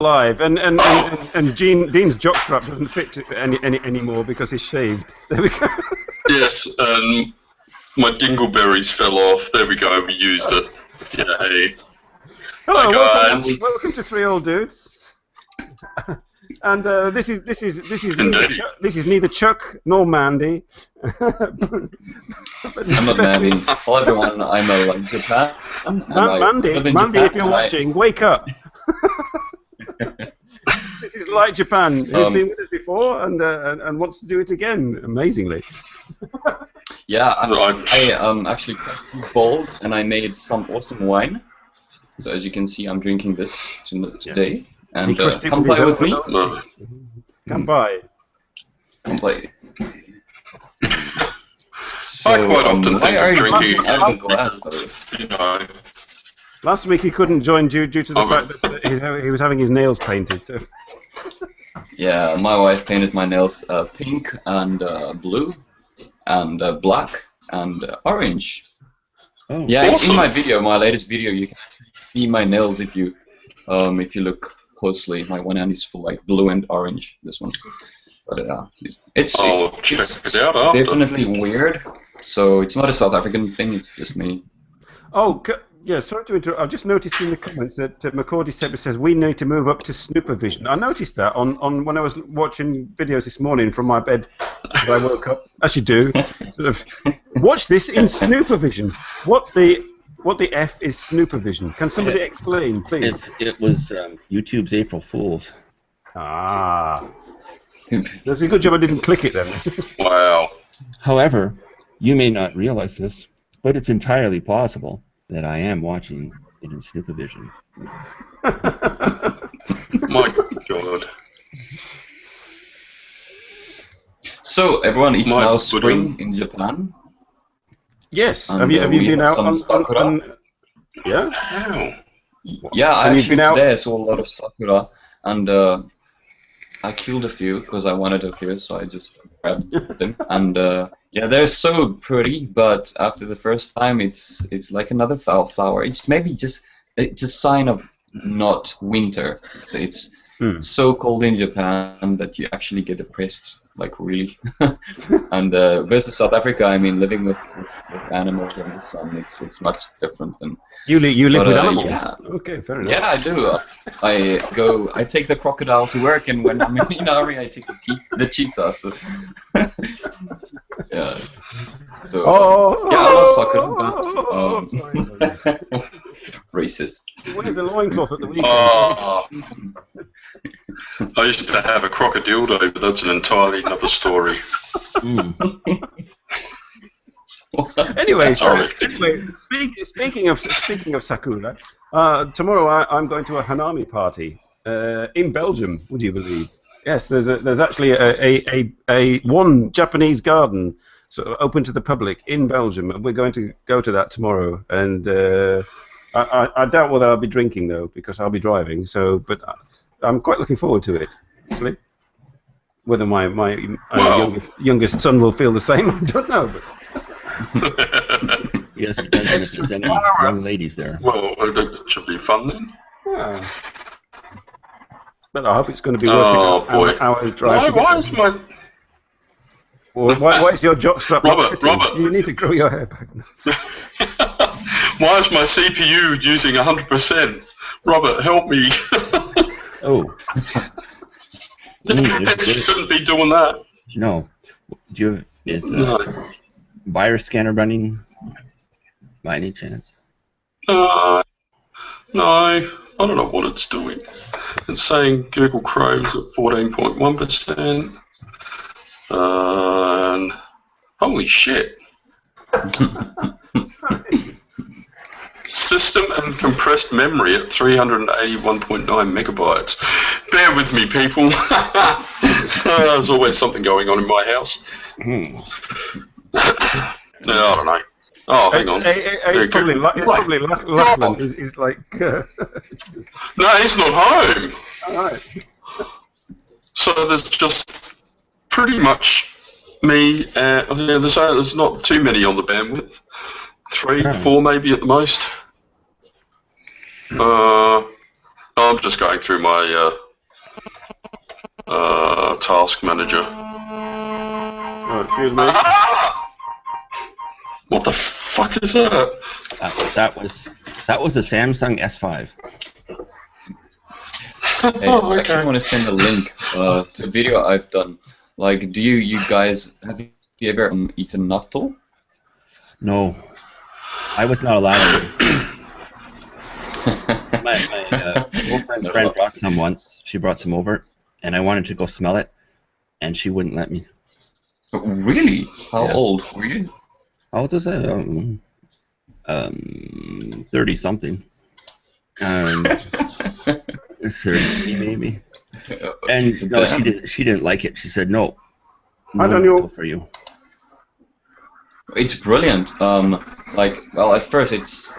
alive, and Dean's jockstrap doesn't fit anymore because he's shaved. There we go. Yes, and my dingleberries fell off. There we go. We used it. Yeah. Hey. Hello, Hi, guys. welcome to Three Old Dudes. And this is neither Chuck nor Mandy. I'm not Mandy. Hello everyone, I'm like Japan. Mandy, if you're watching, wake up. This is Light Japan, who's been with us before and wants to do it again, amazingly. Yeah, I actually pressed 2 bowls and I made some awesome wine. So as you can see, I'm drinking this today. And come play with me. Come by. Come play. So, I quite often think of drinking out of a glass, you know. Last week he couldn't join due to the fact that he was having his nails painted. So. Yeah, my wife painted my nails pink and blue and black and orange. Oh, yeah, awesome. in my video, my latest video, you can see my nails if you look closely. My one hand is full like blue and orange. This one, but it's definitely weird. So it's not a South African thing. It's just me. Oh. Yeah, sorry to interrupt. I've just noticed in the comments that McCordy says we need to move up to supervision. I noticed that on when I was watching videos this morning from my bed as I woke up, as you do. Sort of watch this in supervision. What the F is supervision? Can somebody explain, please? It was YouTube's April Fools. Ah, that's a good job I didn't click it then. Wow. However, you may not realize this, but it's entirely possible that I am watching it in supervision. My God. So everyone, it's now spring in Japan. Yes. And, have you been out on yeah? How? Yeah, actually out? today I saw a lot of sakura, and I killed a few because I wanted a few, so I just grabbed them. And yeah, they're so pretty, but after the first time, it's like another flower. It's maybe just a sign of not winter. So it's so cold in Japan that you actually get depressed, like really. And versus South Africa, I mean, living with animals in the sun, it's much different than. You live with animals? Yeah. Okay, fair enough. Yeah, I do. I take the crocodile to work, and when I'm in Ari, I take the cheetah. So. Yeah. So. Yeah, I love soccer, but racist. Where's the loincloth at the weekend? I used to have a crocodile, but that's an entirely another story. Anyway, speaking of sakura, tomorrow I'm going to a hanami party in Belgium. Would you believe? Yes, there's actually a one Japanese garden sort of open to the public in Belgium, and we're going to go to that tomorrow. And I doubt whether I'll be drinking though, because I'll be driving. So, but I'm quite looking forward to it. Actually, whether my youngest son will feel the same, I don't know. But. Yes, it depends if there's any young ladies there. Well, that should be fun then. Yeah. But I hope it's going to be worth it. Hours drive. Why is my... Why is your jockstrap Robert, You need to grow your hair back. Why is my CPU using 100%? Robert, help me. Oh. It shouldn't be doing that. No. Is virus scanner running by any chance? No, I don't know what it's doing. It's saying Google Chrome's at 14.1%. Holy shit. System and compressed memory at 381.9 megabytes. Bear with me, people. There's always something going on in my house. No, I don't know. Oh, hang on. It's probably Lachlan. Is like. No, he's not home. All right. So there's just pretty much me. There's not too many on the bandwidth. 3, 4 maybe at the most. Oh, I'm just going through my task manager. Oh, excuse me. What the fuck is that? That was a Samsung S5. Hey, I actually want to send a link to a video I've done. Like, do you guys have you ever eaten natto? No, I was not allowed to. My girlfriend's friend brought some once. She brought some over, and I wanted to go smell it, and she wouldn't let me. Really? How old were you? How old was I? 30-something. 33 maybe. And no, she didn't like it. She said no. I don't know for you. It's brilliant. Like, well, at first it's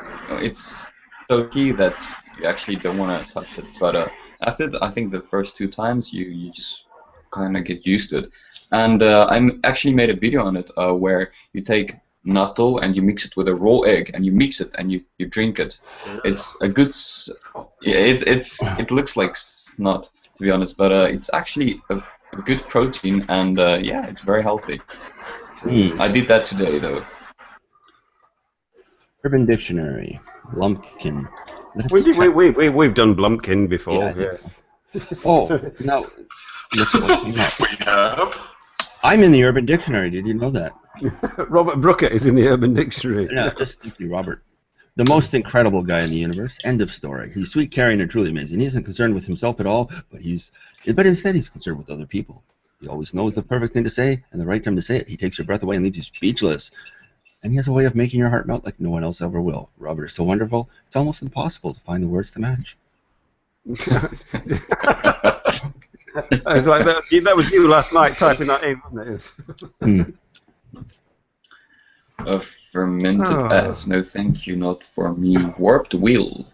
so key that you actually don't want to touch it, but after I think the first 2 times you just kind of get used to it. And I actually made a video on it where you take natto and you mix it with a raw egg and you mix it and you drink it. It's a good. It looks like snot, to be honest, but it's actually a good protein and yeah, it's very healthy. I did that today though. Urban Dictionary, lumpkin. We've done Blumpkin before. Yeah, Yes. Oh, no. Look what came up. We have. I'm in the Urban Dictionary. Did you know that? Robert Brooker is in the Urban Dictionary. No, just simply Robert. The most incredible guy in the universe. End of story. He's sweet, caring, and truly amazing. He isn't concerned with himself at all, but instead he's concerned with other people. He always knows the perfect thing to say and the right time to say it. He takes your breath away and leaves you speechless. And he has a way of making your heart melt like no one else ever will. Robert is so wonderful, it's almost impossible to find the words to match. I was like, that was you last night typing that in, wasn't it? A fermented ass. No, thank you, not for me. Warped wheel.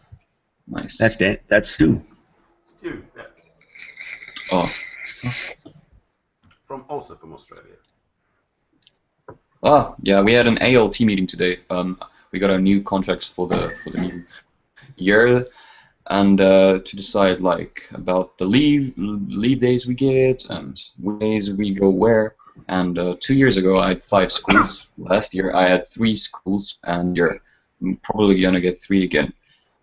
Nice. That's Dan. That's Stu. Stu, yeah. Oh. Also from Australia. Ah, yeah. We had an ALT meeting today. We got our new contracts for the new year, and to decide like about the leave days we get and ways we go where. And 2 years ago I had 5 schools. Last year I had 3 schools, and you're probably gonna get 3 again.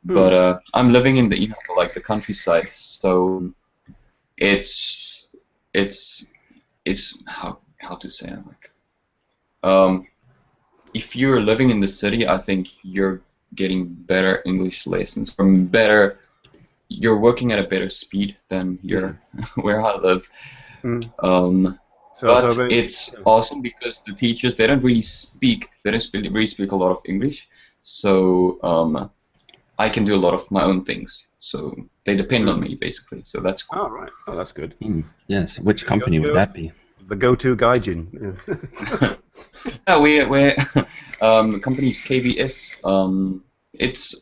But I'm living in the the countryside, so it's how to say it, like if you're living in the city, I think you're getting better English lessons from better. You're working at a better speed than where I live. But it's awesome because the teachers, they don't really speak a lot of English, so I can do a lot of my own things. So they depend on me basically. So that's cool. Oh right, oh that's good. Yes, which company would that be? The go-to gaijin. Yeah, we're company's KBS. It's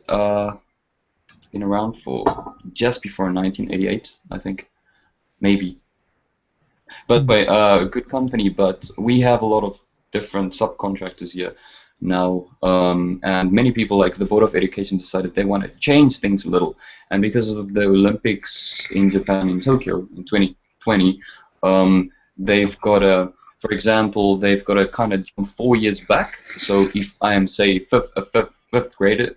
been around for just before 1988, I think, maybe. But a good company. But we have a lot of different subcontractors here now, and many people, like the Board of Education, decided they want to change things a little. And because of the Olympics in Japan, in Tokyo, in 2020, they've got to, for example, they've got to kind of jump 4 years back. So if I am, say, a fifth grader,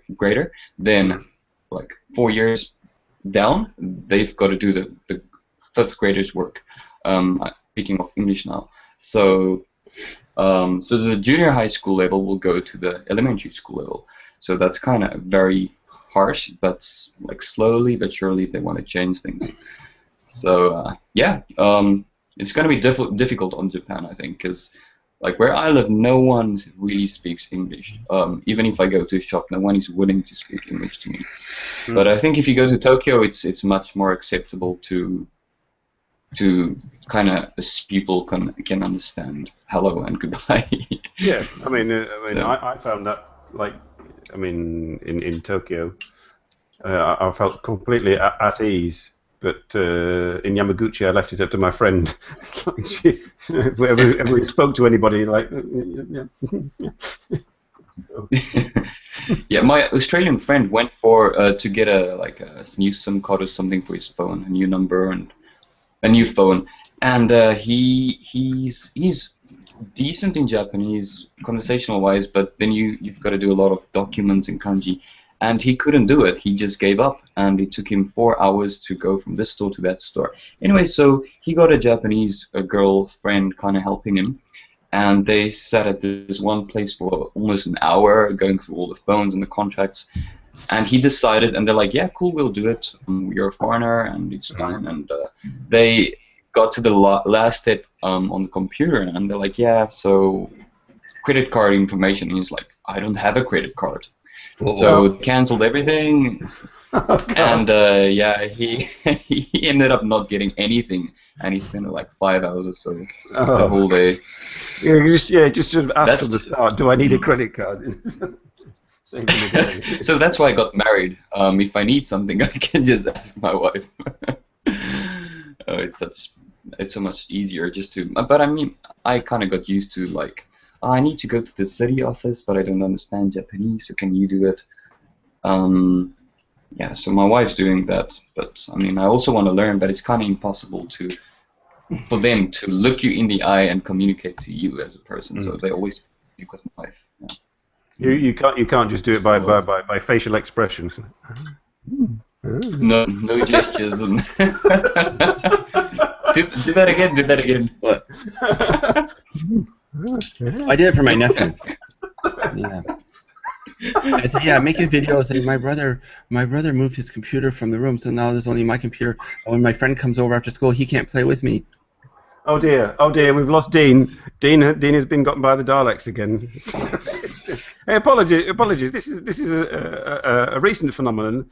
then like 4 years down, they've got to do the 5th graders' work. Speaking of English now, so the junior high school level will go to the elementary school level. So that's kind of very harsh, but like slowly but surely they want to change things. So yeah, it's going to be difficult on Japan, I think, because like where I live, no one really speaks English. Even if I go to a shop, no one is willing to speak English to me. But I think if you go to Tokyo, it's much more acceptable to kind of people can understand hello and goodbye. Yeah, I mean, I found that, like, I mean, in Tokyo, I felt completely at ease. But in Yamaguchi, I left it up to my friend. If we spoke to anybody, like, yeah. Yeah, my Australian friend went for to get a new SIM card or something for his phone, a new number and a new phone, and he's decent in Japanese conversational wise, but then you've got to do a lot of documents in kanji, and he couldn't do it. He just gave up, and it took him 4 hours to go from this store to that store. Anyway, so he got a Japanese girlfriend kind of helping him. And they sat at this one place for almost an hour, going through all the phones and the contracts. And he decided, and they're like, "Yeah, cool, we'll do it. You're a foreigner, and it's fine." And they got to the last step on the computer, and they're like, "Yeah, so credit card information." And he's like, "I don't have a credit card." So canceled everything, and yeah, he he ended up not getting anything, and he spent like 5 hours or so the whole day. Yeah, just sort of ask from the start, do I need a credit card? So that's why I got married. If I need something, I can just ask my wife. It's so much easier just to. But I mean, I kind of got used to like, I need to go to the city office, but I don't understand Japanese. So can you do it? Yeah. So my wife's doing that, but I mean, I also want to learn, but it's kind of impossible for them to look you in the eye and communicate to you as a person. So they always speak with my wife. Yeah. You can't just do it by facial expressions. No gestures. And do that again. Do that again. What? I did it for my nephew. Yeah. I said, yeah, making videos, and my brother moved his computer from the room, so now there's only my computer. And when my friend comes over after school, he can't play with me. Oh dear, we've lost Dean. Dean has been gotten by the Daleks again. Hey, apologies. This is a recent phenomenon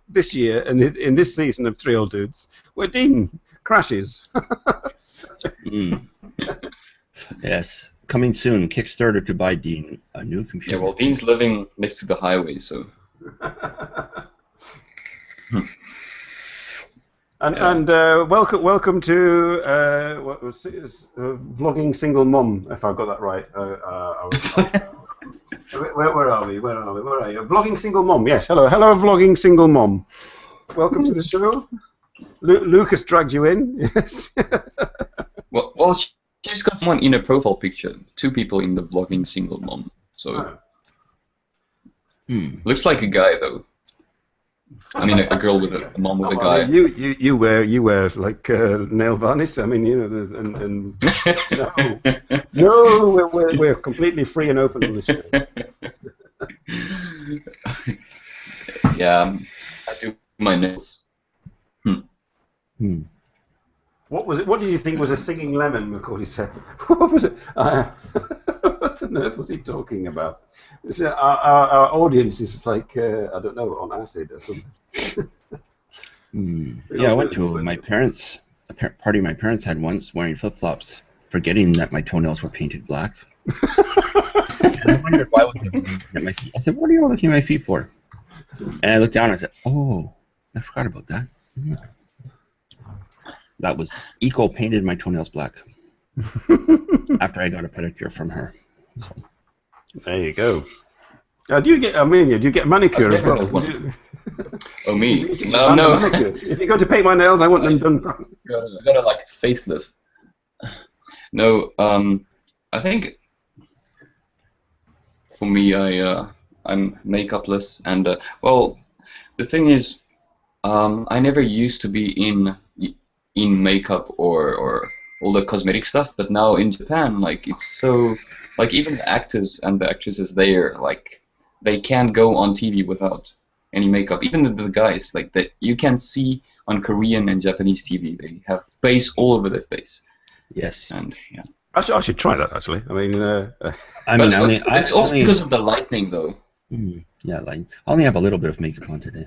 this year and in this season of Three Old Dudes, where Dean crashes. Yes, coming soon. Kickstarter to buy Dean a new computer. Yeah, well, Dean's living next to the highway, so. And welcome to what was vlogging single mom, if I got that right. Where are we? Where are you? Vlogging single mom. Yes. Hello, vlogging single mom. Welcome to the show. Lucas dragged you in. Yes. Well, she's got someone in a profile picture. 2 people in the vlogging single mom. So looks like a guy though. I mean, a girl with a mom with a guy. You wear like nail varnish. I mean, you know, no, we're completely free and open on this show. Yeah, I do my nails. What was it? What do you think was a singing lemon? Macaulay said. What was it? What on earth was he talking about? Our audience is like I don't know, on acid or something. Yeah, I went to a party my parents had once, wearing flip-flops, forgetting that my toenails were painted black. And I wondered why was I looking at my feet. I said, "What are you all looking at my feet for?" And I looked down and I said, "Oh, I forgot about that." That was Eco painted my toenails black after I got a pedicure from her. So. There you go. Do you get a manicure as well? Oh, me? No. If you're going to paint my nails, I want them done. I gotta like facelift. No, I think for me, I'm makeupless, and well, the thing is, I never used to be in makeup or all the cosmetic stuff, but now in Japan, like it's so, like even the actors and the actresses there, like they can't go on TV without any makeup. Even the guys, like that, you can see on Korean and Japanese TV, they have base all over their face. Yes. And yeah. I should try that actually. I mean, it's also because of the lighting, though. Yeah, I only have a little bit of makeup on today.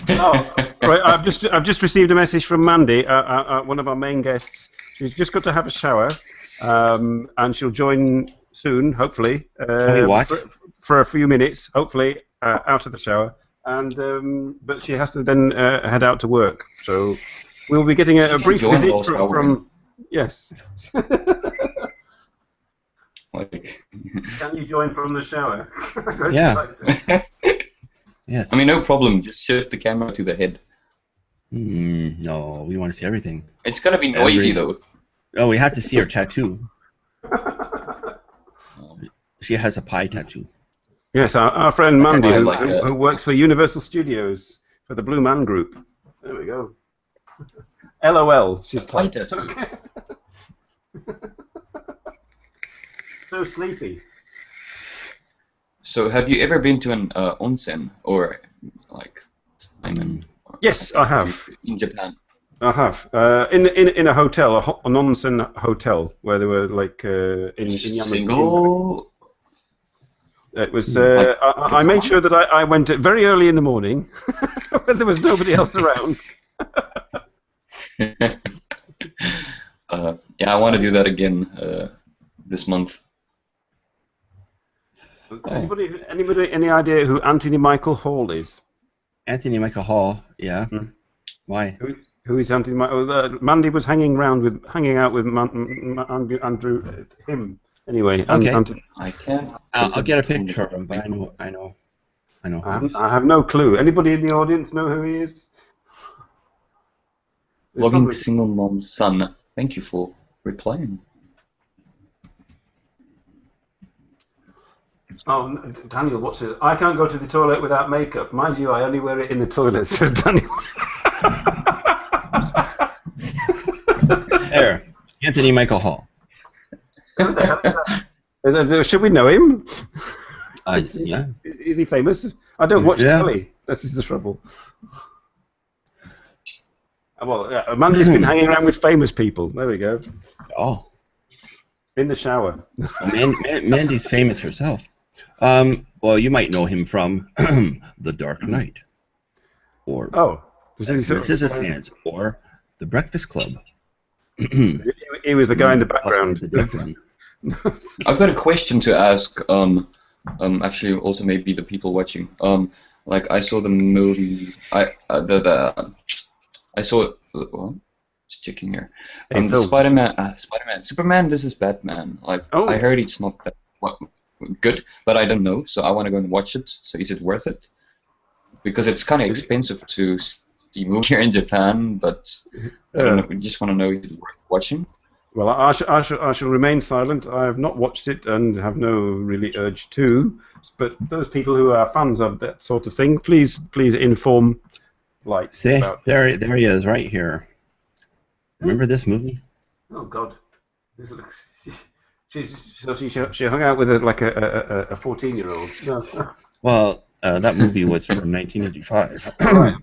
Oh, right. I've just received a message from Mandy, one of our main guests. She's just got to have a shower, and she'll join soon, hopefully. For a few minutes, hopefully, out of the shower, and but she has to then head out to work. So we'll be getting a brief visit from yes. Like, Can you join from the shower? Yeah. Yes. I mean, no problem. Just shift the camera to the head. No, we want to see everything. It's gonna be noisy though. Oh, we have to see her tattoo. She has a pie tattoo. Yes, our friend Mandy, That's who works for Universal Studios for the Blue Man Group. There we go. LOL, she's pie typed. tattoo. So sleepy. So, have you ever been to an onsen or like Yes, I have. in Japan? I have. In a hotel, an onsen hotel, where they were like in Yamaguchi. Single. It was. I made sure that I went very early in the morning, when there was nobody else around. Yeah, I want to do that again this month. Anybody? Any idea who Anthony Michael Hall is? Anthony Michael Hall, yeah. Why? Who is Anthony Michael? Mandy was hanging out with Andrew. Him. Anyway. Okay. I can't. I'll get a picture of him, but I know. I have no clue. Anybody in the audience know who he is? Loving single mom's son. Thank you for replying. Oh, Daniel, what's it? I can't go to the toilet without makeup. Mind you, I only wear it in the toilet, says Daniel. There, Anthony Michael Hall. Who the hell is that? Should we know him? Yeah. Is he famous? I don't watch telly. This is the trouble. Well, Mandy's been hanging around with famous people. There we go. Oh. In the shower. Mandy's famous herself. Well, you might know him from The Dark Knight, or Scissors Hands, or The Breakfast Club. He was the guy in the background. I've got a question to ask. Actually, also maybe the people watching. Like I saw the movie. I saw. Just checking here. The Spider-Man, Superman vs. Batman. Like I heard it's not that good, but I don't know. So I want to go and watch it. So is it worth it? Because it's kind of expensive to see movie here in Japan, but I don't know. We just want to know, is it worth watching? Well, I shall remain silent. I have not watched it and have no really urge to. But those people who are fans of that sort of thing, please inform. Like, see, there he is, right here. Remember this movie? Oh God, she hung out with a 14-year-old. No. Well, that movie was from 1985. Right.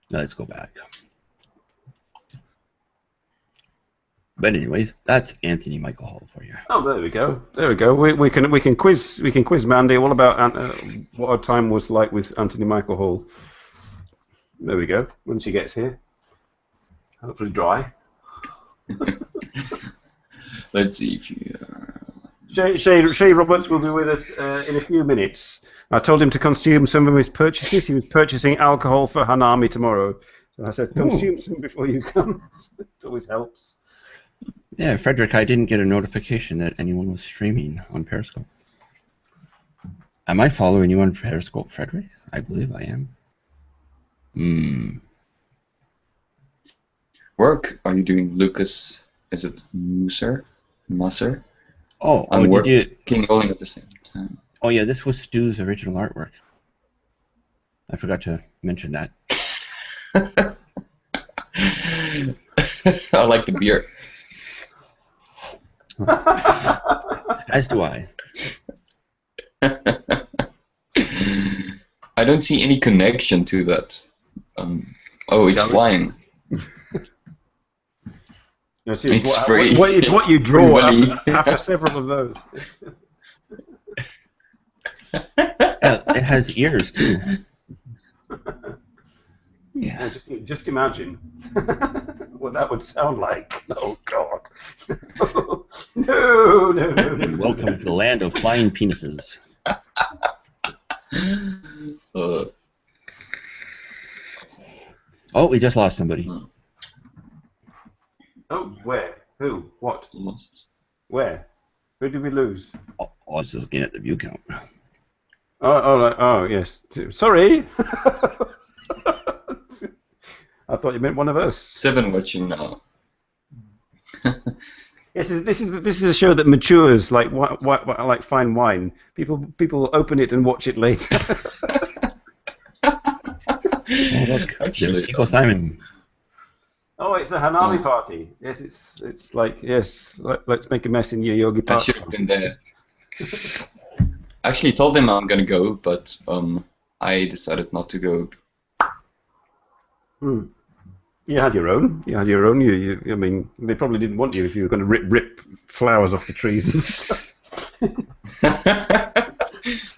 Let's go back. But anyways, that's Anthony Michael Hall for you. Oh, there we go. There we go. We can quiz Mandy all about what our time was like with Anthony Michael Hall. There we go. When she gets here, hopefully dry. Let's see if you. Shay Roberts will be with us in a few minutes. I told him to consume some of his purchases. He was purchasing alcohol for Hanami tomorrow. So I said, consume some before you come. It always helps. Yeah, Frederick, I didn't get a notification that anyone was streaming on Periscope. Am I following you on Periscope, Frederick? I believe I am. Work? Are you doing Lucas? Is it Musser? Oh, I'm did working only at the same time. Oh yeah, this was Stu's original artwork. I forgot to mention that. I like the beer. As do I. I don't see any connection to that. It's flying. It's free. It's what you draw after several of those. It has ears too. Yeah. Just imagine what that would sound like. Oh God! No. Welcome to the land of flying penises. Oh, we just lost somebody. Oh, where? Who? What? Lost. Where? Who did we lose? Oh, I was just looking at the view count. Oh, yes. Sorry. I thought you meant one of us. 7 watching now. Yes, this is a show that matures like fine wine. People open it and watch it later. Oh, look, there's Eco Simon. Oh, it's the Hanami party. Yes, it's like, yes, let's make a mess in your Yogi I party. should have been there. I actually told them I'm gonna go, but I decided not to go. You had your own. You, I mean, they probably didn't want you if you were going to rip flowers off the trees and stuff.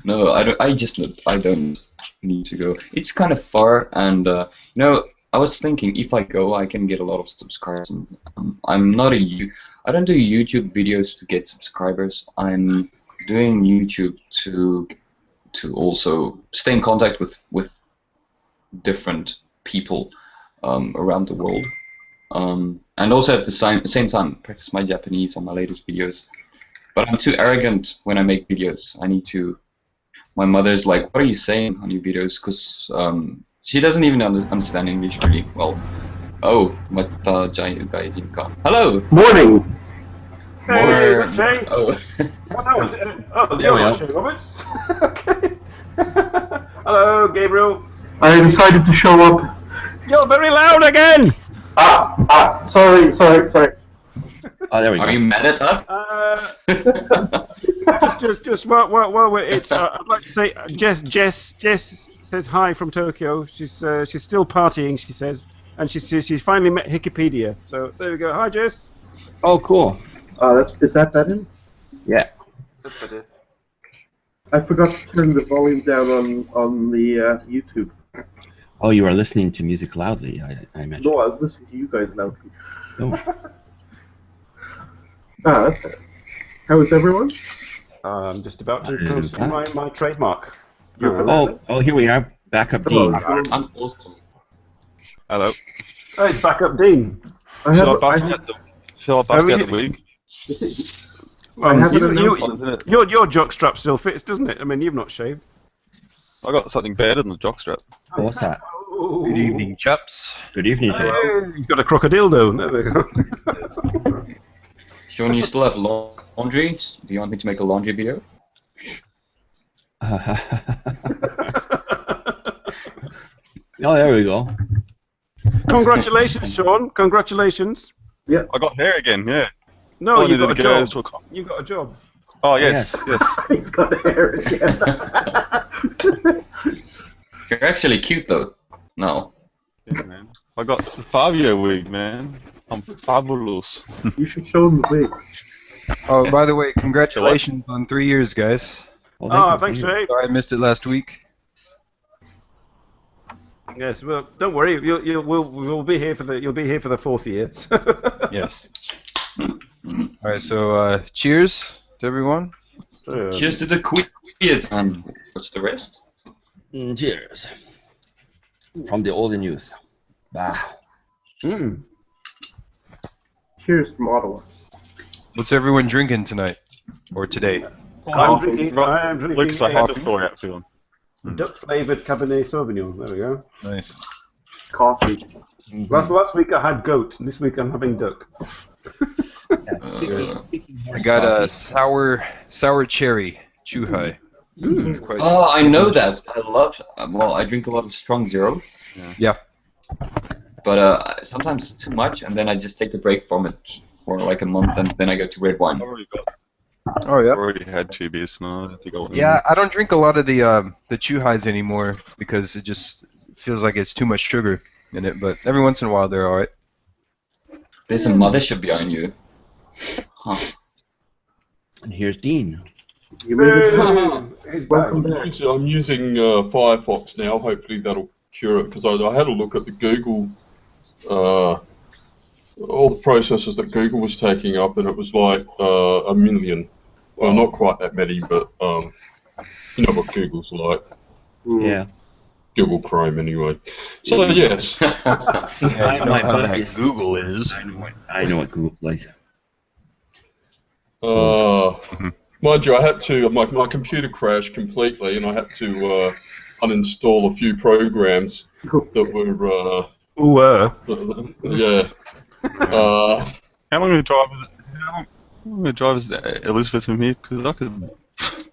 No, I don't need to go. It's kind of far, and you know, I was thinking if I go, I can get a lot of subscribers. And, I don't do YouTube videos to get subscribers. I'm doing YouTube to also stay in contact with different people around the world, and also at the same time practice my Japanese on my latest videos. But I'm too arrogant when I make videos. I need to. My mother's like, "What are you saying on your videos?" Because she doesn't even understand English really well. Oh, hello. Morning. Hey, what's Shay? Oh. You're not Shay Roberts. Okay. Hello, Gabriel. I decided to show up. You're very loud again. Sorry. Oh, there we go. Are you mad at us? Just while we're I'd like to say Jess says hi from Tokyo. She's still partying, she says, and she's finally met Wikipedia. So there we go. Hi, Jess. Oh, cool. Is that better? Yeah. That's better. I forgot to turn the volume down on the YouTube. Oh, you are listening to music loudly, I imagine. No, I was listening to you guys loudly. Oh. That's better. How is everyone? I'm just about to go through my trademark. Oh, here we are. Backup Hello. Dean. I'm awesome. Hello. Oh, it's backup Dean. Shall I bust out the wig? Your jockstrap still fits, doesn't it? I mean, you've not shaved. I got something better than the jockstrap. Oh, what's that? Good evening, chaps. Good evening, Jay. He's got a crocodildo. There we go. Sean, you still have laundry? Do you want me to make a laundry video? Oh, there we go. Congratulations, Sean. Congratulations. Yeah. I got hair again, yeah. No, Only you got a the girls job. will come. You got a job. Oh, yes. He's got hair again. You're actually cute though. No. Yeah, man. I got the Fabio wig, man. I'm fabulous. You should show him the wig. Oh, by the way, congratulations on 3 years, guys. Well, Thanks, Shay. Sorry I missed it last week. Yes, well, don't worry. We'll be here for the. You'll be here for the 4th year. Yes. All right, so cheers to everyone. Cheers to the quiz, and what's the rest? Cheers. From the old and youth. Bah. Cheers from Ottawa. What's everyone drinking tonight? Or today? I'm drinking Looks like I had to throw it out to him. duck-flavored Cabernet Sauvignon. There we go. Nice. Coffee. Last week I had goat, and this week I'm having duck. I got a sour cherry Chuhai. Quite Oh, I know that. I love. I drink a lot of strong zero. Yeah. But sometimes too much, and then I just take the break from it for like a month, and then I go to red wine. Oh yeah. I've already had 2 beers now. I have to go. Yeah, I don't drink a lot of the Chuhais anymore because it just feels like it's too much sugar in it. But every once in a while they're alright. There's a mothership behind you. Huh. And here's Dean. You made it. He's back. Welcome back. I'm using Firefox now. Hopefully that'll cure it, because I had a look at the Google, all the processes that Google was taking up, and it was like 1 million. Well, not quite that many, but you know what Google's like. Yeah. Google Chrome, anyway. So yes. My buddy is Google is. I know what Google's like. Mind you, I had to. My computer crashed completely, and I had to uninstall a few programs that were. Yeah. How long of a drive is it? How long of a drive is Elizabeth from here? Because I could,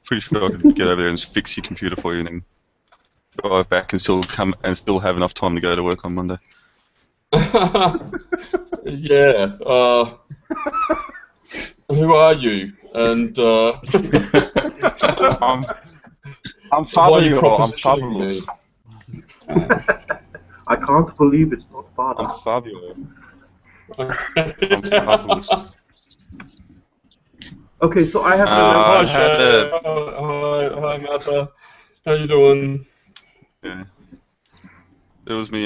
pretty sure I could get over there and fix your computer for you, and then drive back and still have enough time to go to work on Monday. Yeah. Who are you? And I'm why are you Fabio. I'm propositioning me? fabulous. I can't believe it's not I'm father. Fabio. I'm fabulous. Okay, so I have to. Hi, I had Shay. Hi, Martha. How you doing? Yeah. It was me,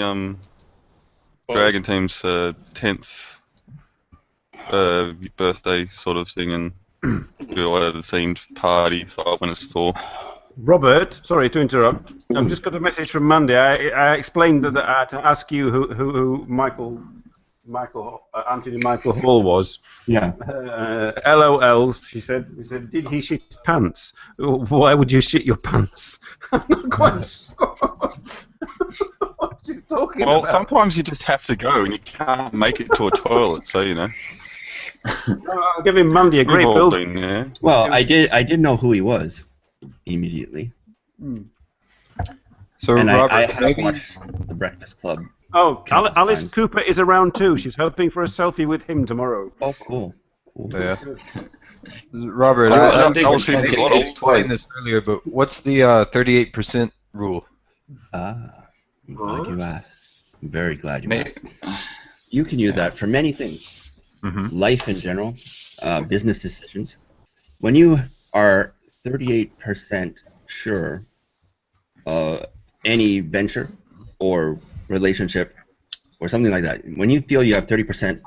Dragon Team's 10th birthday sort of thing, and we all had a themed party, so I went to store. Robert, sorry to interrupt. I've just got a message from Mandy. I explained that I had to ask you who Anthony Michael Hall was. Yeah. LOL, she said. He said, did he shit his pants? Why would you shit your pants? I'm not quite sure what she's talking Well, about. sometimes you just have to go, and you can't make it to a toilet, so you know. I'll give him Mandy a great We've all build. been there. Well, I did know who he was immediately, So and Robert, I have maybe watched The Breakfast Club. Oh, Countless Alice times. Cooper is around too. She's hoping for a selfie with him tomorrow. Oh, cool. yeah. Robert, I I think I was maybe thinking you a lot of- explained this earlier, but what's the 38% rule? Ah, I'm glad you asked. I'm very glad you Maybe. asked. You can use that for many things. Mm-hmm. Life in general, business decisions. When you are 38% sure any venture or relationship or something like that, when you feel you have 38%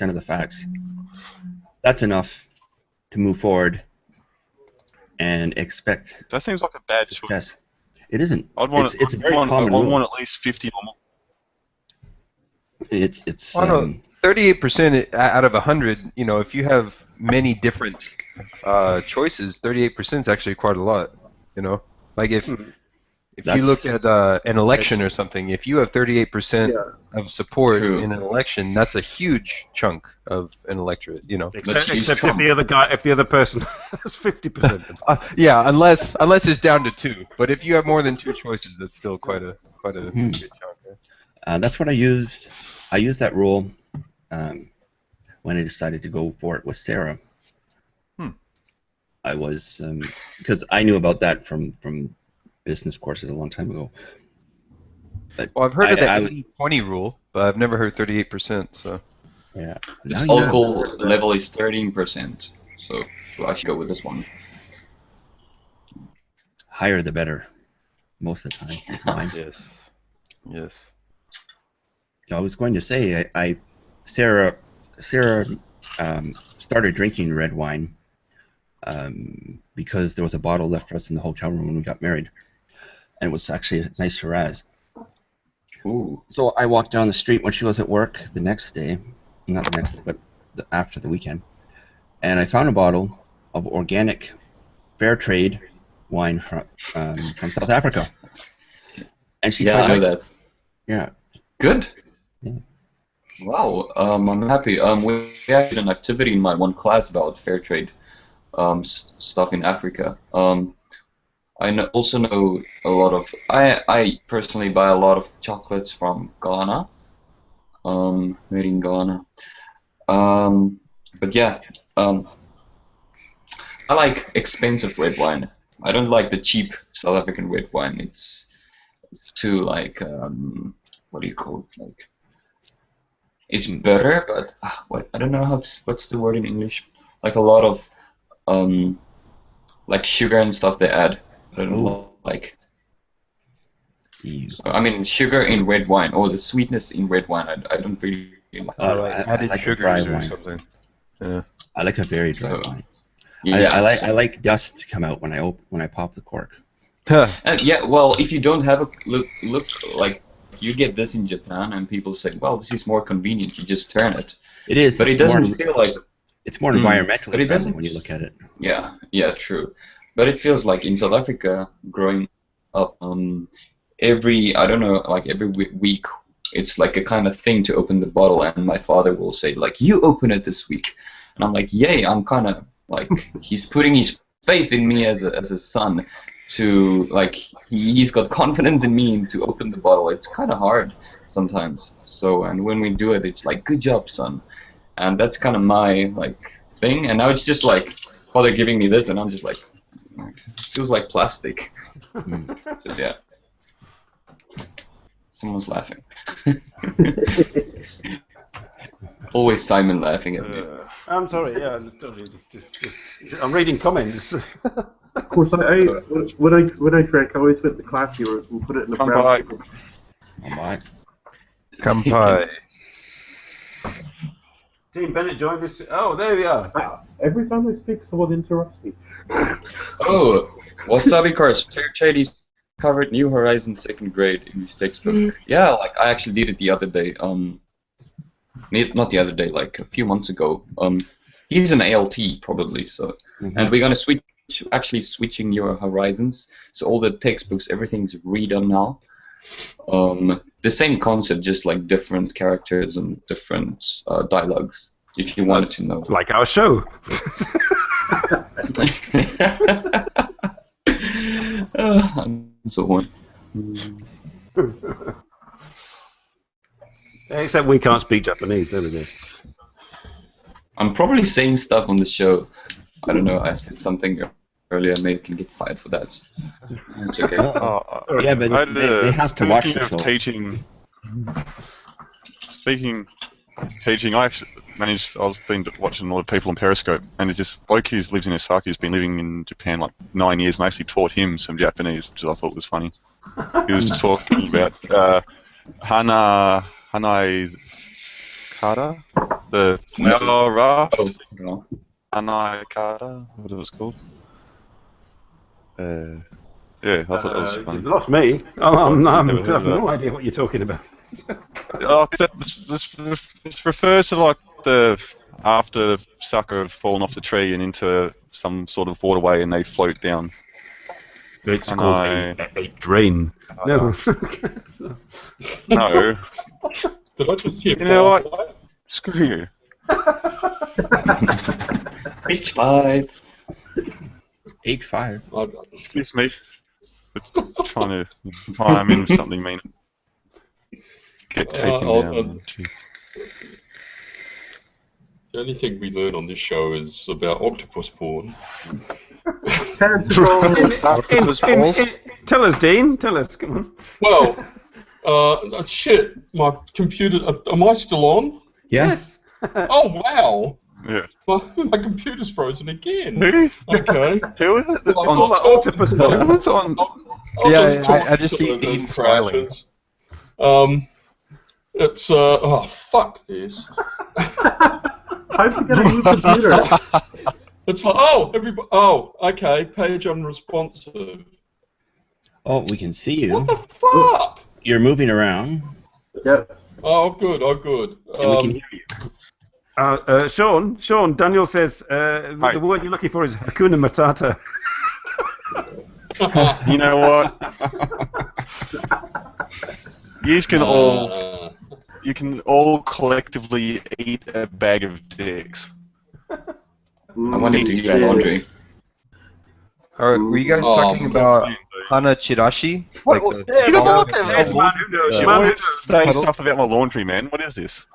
of the facts, that's enough to move forward and expect That seems like a bad choice. success. It isn't. I'd want, It's a very I'd common rule. want at least 50 or more. It's Well, no, 38% out of 100. You know, if you have many different choices, 38% is actually quite a lot. You know, like if you That's- look at an election or something, if you have 38% of support True. in an election, that's a huge chunk of an electorate. You know. Except use if Trump. the other person has 50%. Yeah, unless it's down to 2. But if you have more than 2 choices, that's still quite a good chunk. Yeah. That's what I used. I used that rule when I decided to go for it with Sarah. I was because I knew about that from business courses a long time ago. But Well, I've heard of the I would- 80-20 rule, but I've never heard 38%. So. Yeah. The Now you know. alcohol level is 13%, so I should go with this one. Higher the better, most of the time. Mine. Yes. I was going to say, Sarah started drinking red wine because there was a bottle left for us in the hotel room when we got married, and it was actually a nice Shiraz. Ooh. So I walked down the street when she was at work the next day, not the next day, but after the weekend, and I found a bottle of organic, fair trade wine from South Africa. And she Yeah, I quite know liked it. that. Yeah. Good. Yeah. Wow, I'm happy. We had an activity in my one class about fair trade stuff in Africa. Also know a lot of. I personally buy a lot of chocolates from Ghana, made in Ghana. But yeah, I like expensive red wine. I don't like the cheap South African red wine. It's too like what do you call it? Like it's better, but what I don't know what's the word in English. Like a lot of like sugar and stuff they add. I don't like. Ew. So, I mean sugar in red wine or the sweetness in red wine. I don't really like. Added like a sugars dry or wine. something. Yeah. I like a very dry So, wine. Yeah. I like dust to come out when I pop the cork. Yeah, well, if you don't have a look like you get this in Japan, and people say, well, this is more convenient. You just turn it, It is. but it it's more- doesn't feel like It's more But environmentally it friendly doesn't. when you look at it. Yeah, true. But it feels like in South Africa, growing up, I don't know, like every week, it's like a kind of thing to open the bottle, and my father will say, like, you open it this week. And I'm like, yay, I'm kind of, like, he's putting his faith in me as a son to, like, he's got confidence in me to open the bottle. It's kind of hard sometimes. So, and when we do it, it's like, good job, son. And that's kind of my, like, thing. And now it's just like, father giving me this, and I'm just like feels like plastic. So yeah, someone's laughing. Always Simon laughing at me. I'm sorry. Yeah, I'm reading comments. Of course, when I drank, I always went to classy room and put it in the Come brown by. paper. Alright. Kampai. Dean Bennett joined us. Oh, there we are. Every time I speak, someone interrupts me. Oh, Wasabi Cars, Fair Trade's covered New Horizons second grade in his textbook. Yeah, like I actually did it the other day. Not the other day, like a few months ago. He's an ALT probably, so and we're gonna switching New Horizons. So all the textbooks, everything's redone now. The same concept, just like different characters and different dialogues. If you wanted to know, Like our show. and so on. Except we can't speak Japanese. There we go. I'm probably saying stuff on the show. I don't know. I said something earlier. Maybe I can get fired for that. It's okay. Yeah, but they have to watch the show. Speaking teaching, I actually I've been watching a lot of people on Periscope, and there's this bloke who lives in Osaka who's been living in Japan like 9 years, and I actually taught him some Japanese, which I thought was funny. He was talking about Hanai Kata, the flower raft. Oh, no. Hanai Kata, what it was called. Yeah, I thought that was funny. You've lost me. I have no idea what you're talking about. This refers to like after the sucker had fallen off the tree and into some sort of waterway and they float down. It's called a drain. No. No. Did I just hear? You know what? Screw you. Beach fight. 8-5. Excuse me. Trying to I'm in something mean. Get taken down. The only thing we learn on this show is about octopus porn. Tell us, Dean. Tell us. Come on. Well, shit. My computer. Am I still on? Yeah. Yes. Oh wow. Yeah. My computer's frozen again. Who? Okay. Who is it? Well, All that octopus porn. Who's on? I just see Dean smiling. It's oh fuck this. How'd you get a new computer? It's like okay, page unresponsive. Oh, we can see you. What the fuck? You're moving around. Yeah. Oh good. And we can hear you. Sean, Daniel says the word you're looking for is Hakuna Matata. You know what? You can all collectively eat a bag of dicks. I wanted to do your laundry. Alright, were you guys talking about Hana Chirashi? What? Like You know what? Yes, man who knows. You Man who want to knows. say stuff about my laundry, man? What is this?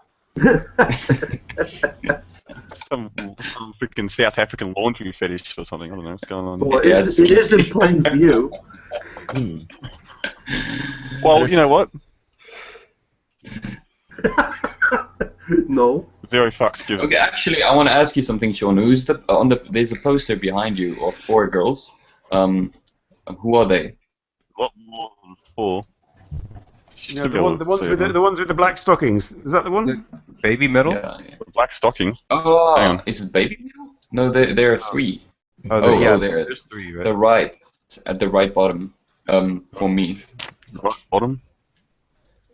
Some freaking South African laundry fetish or something. I don't know what's going on. Well, it is in plain view. Well, you know what? No. Zero fucks given. Okay, actually, I want to ask you something, Sean. There's a poster behind you of 4 girls. Who are they? What more than 4? You know, the ones with the black stockings. Is that the one? Baby metal? Yeah. Black stockings. Oh, Hang on. is it baby? No, there are 3. Yeah, there. there's 3, right? The right, at the right bottom. For me. Right bottom.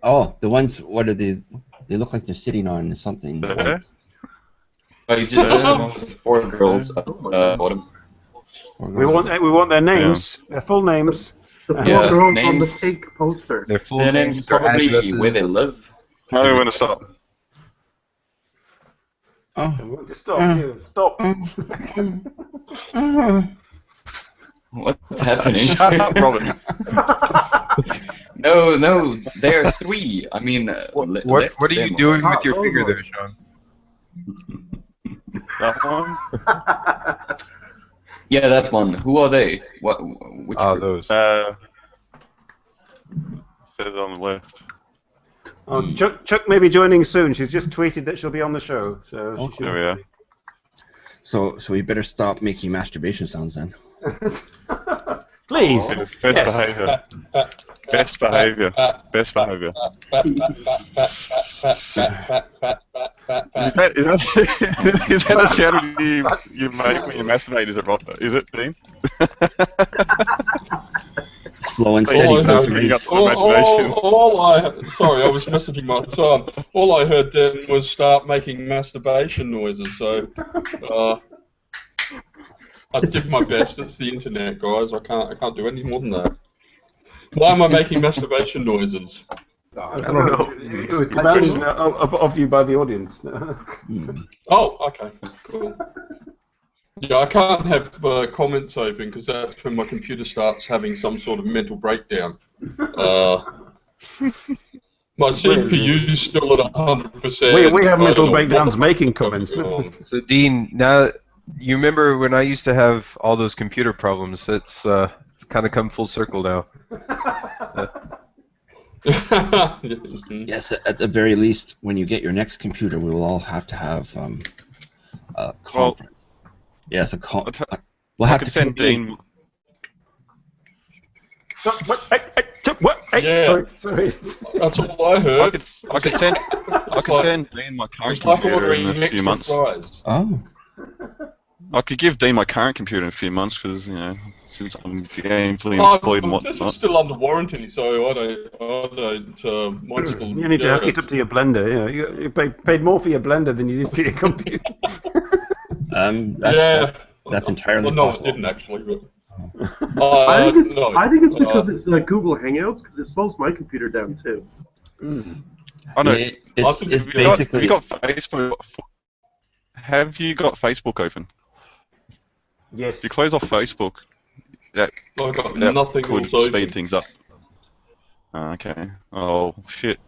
Oh, the ones. What are these? They look like they're sitting on something. There. Oh, you just want 4 girls at the bottom. We want their names, their full names. The 4 Yeah, girls on the names. pink poster. Their full Their names, names, their probably addresses. where they live. Tell me when to stop. Oh. Just stop. Stop. What's happening? Shut up, Robin. No, there are 3. I mean, What left are you them. doing with your finger there, Sean? That one? Yeah, that one. Who are they? Which group? Those. Says on the left. Oh, Chuck may be joining soon. She's just tweeted that she'll be on the show. So There we are. So we better stop making masturbation sounds then. Please. Best behavior. Best behavior. Best behavior. Is that a sound you make when you masturbate? Is it Rob? Is it Dean? Slow and Oh, steady. I know. Grace. Sorry, I was messaging my son. All I heard then was start making masturbation noises. So, I did my best. It's the internet, guys. I can't do any more than that. Why am I making masturbation noises? I don't know. It was demanded of you by the audience. Oh, okay, cool. Yeah, I can't have comments open because that's when my computer starts having some sort of mental breakdown. My CPU's still at 100%. We have mental breakdowns making comments. So Dean, now you remember when I used to have all those computer problems? It's kind of come full circle now. Yes, at the very least, when you get your next computer, we will all have to have a conference. Yes, a conference. We'll have to send Dean. What? Yeah. Sorry. That's all I heard. I could send Dean my current It's like computer ordering in a few extra months. fries. Oh. I could give Dean my current computer in a few months because since I'm gainfully Oh, employed and this is whatnot. still under warranty, so I don't. Mine's still. You need to hook it up to your blender. Yeah, you paid more for your blender than you did for your computer. That's entirely well, no, possible. it didn't actually. But, I think it's no, because it's Google Hangouts, because it slows my computer down too. I know. It's basically. Have you got Facebook? Have you got Facebook open? Yes. If you close off Facebook, that nothing could else open. speed things up. Okay. Oh shit.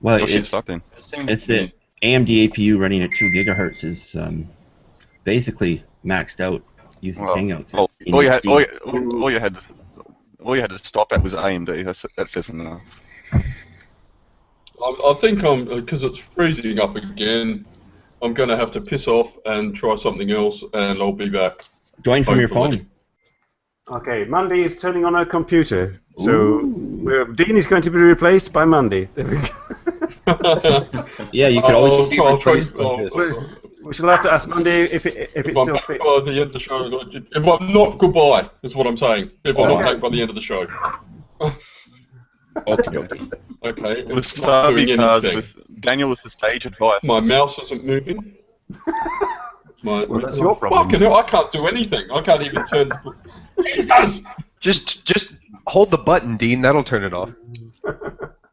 Well, Your shit's stuck then. It's the AMD APU running at 2 gigahertz is basically maxed out using Hangouts. All you had to stop at was AMD. That says enough. I think because it's freezing up again. I'm going to have to piss off and try something else, and I'll be back. Join from your phone. Okay, Mandy is turning on her computer, so Dean is going to be replaced by Mandy. There we go. Yeah, you could always be replaced by this. We shall have to ask Mandy if it still fits. By the end of the show, if I'm not, goodbye is what I'm saying. If I'm not back by the end of the show. Okay. With It's not doing Starby cars anything. with Daniel with the stage advice. My mouse isn't moving. That's your problem. Fucking hell, I can't do anything. I can't even turn. Jesus! Just hold the button, Dean. That'll turn it off.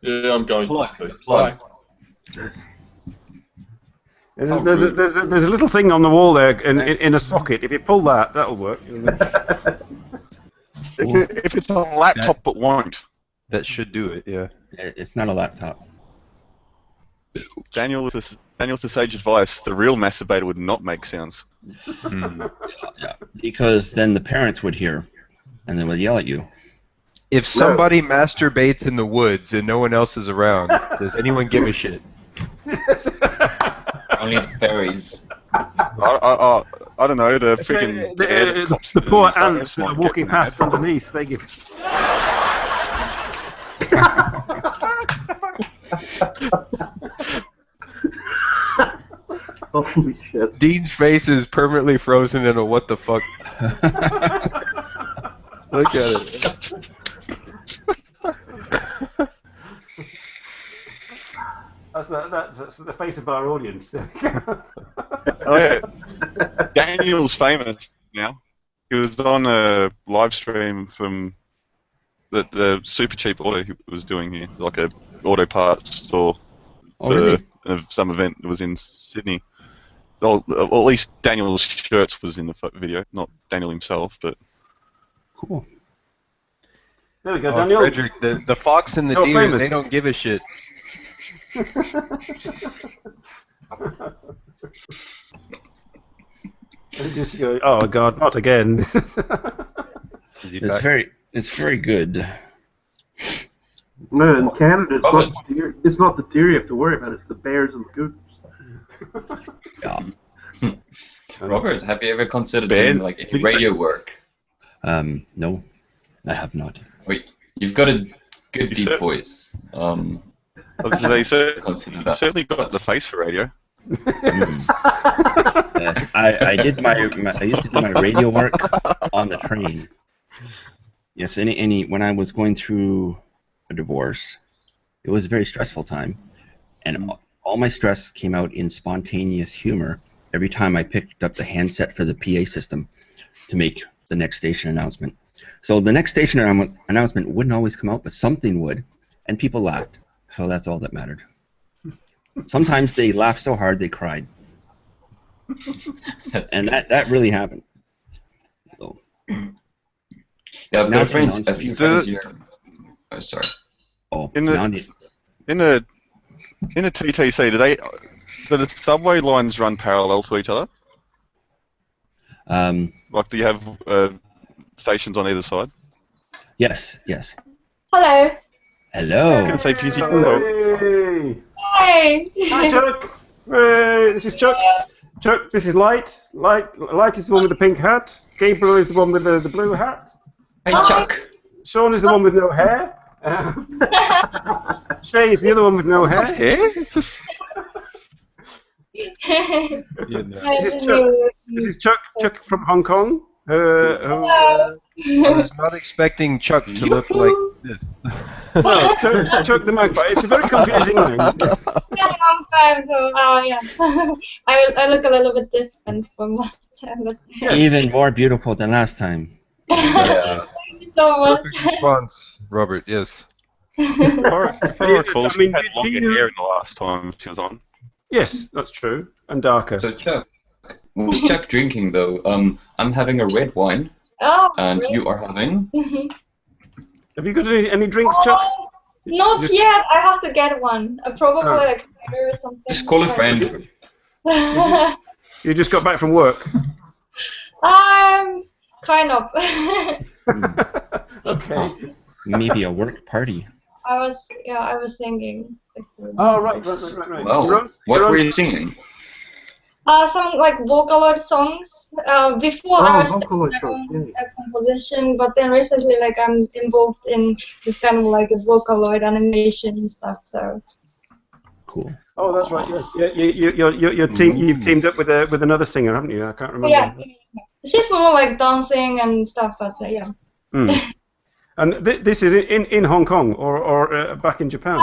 Yeah, I'm going to. Plug. There's a little thing on the wall there in a socket. If you pull that, that'll work. If it's a laptop, but won't. That should do it. Yeah. It's not a laptop. Daniel with the sage advice, the real masturbator would not make sounds. Yeah, because then the parents would hear, and they would yell at you. If somebody masturbates in the woods and no one else is around, does anyone give a shit? Only the fairies. I don't know, the freaking the poor ants that are walking past underneath, they give. Holy shit. Dean's face is permanently frozen in a what the fuck. Look at it. that's the face of our audience. Oh, yeah. Daniel's famous now. He was on a live stream from the super cheap auto he was doing here, like a auto parts store Oh, really? for some event that was in Sydney. Well, at least Daniel's shirts was in the video, not Daniel himself, but. Cool. There we go, Oh, Daniel. Frederick, the fox and the You're deer, famous. they don't give a shit. And just go, oh God, not again. Is he It's back? very good. No, in Canada, Robert. it's not the deer you have to worry about, it's the bears and the cougars. Yeah. Robert, have you ever considered Ben, doing like any radio work? No, I have not. Wait, you've got a good You deep said- voice. They Consider that. certainly got the face for radio. Yes, I did I used to do my radio work on the train. Yes, when I was going through a divorce, it was a very stressful time, and all my stress came out in spontaneous humor every time I picked up the handset for the PA system to make the next station announcement. So the next station announcement wouldn't always come out, but something would, and people laughed. So that's all that mattered. Sometimes they laughed so hard they cried, and that really happened. So, Yeah, now I've got it's a few The- friends here. Oh, sorry. In now the TTC, do the subway lines run parallel to each other? Like, do you have stations on either side? yes. Hello. Hello. I was going to say, because you can Hey! Hi. Hi, Chuck. Hey, this is Chuck. Chuck, this is Light. Light is the one with the pink hat. Gabriel is the one with the blue hat. Hey, Chuck. Sean is the one with no hair. Shay is the other one with no hair. It's just... This is Chuck from Hong Kong. I was not expecting Chuck to look like this. No, Chuck the Magpie. It's a very confusing name. Yeah, long time. So, yeah. I look a little bit different from last time. But Even more beautiful than last time. Yeah. thank you so much. Perfect response, Robert. Yes. If I recall, she had do you- longer hair in the last time she was on. Yes, that's true. And darker. So, Chuck, what's Chuck drinking, though? I'm having a red wine, Oh, and great. you are having... Have you got any drinks, Chuck? Not Just- yet. I have to get one. Probably Oh. like cider or something. Just call a friend. You just got back from work. Kind of. Okay. Maybe a work party. I was singing. Oh, right. Well, You're what on- were you singing? Some like Vocaloid songs. Before I was Vocaloid doing my songs, own composition, but then recently, like I'm involved in this kind of like a Vocaloid animation and stuff. So Cool. Oh, that's right. Yes. Yeah. You've teamed up with another singer, haven't you? I can't remember. yeah, it's just more like dancing and stuff. But yeah. Hmm. And this is in Hong Kong or back in Japan.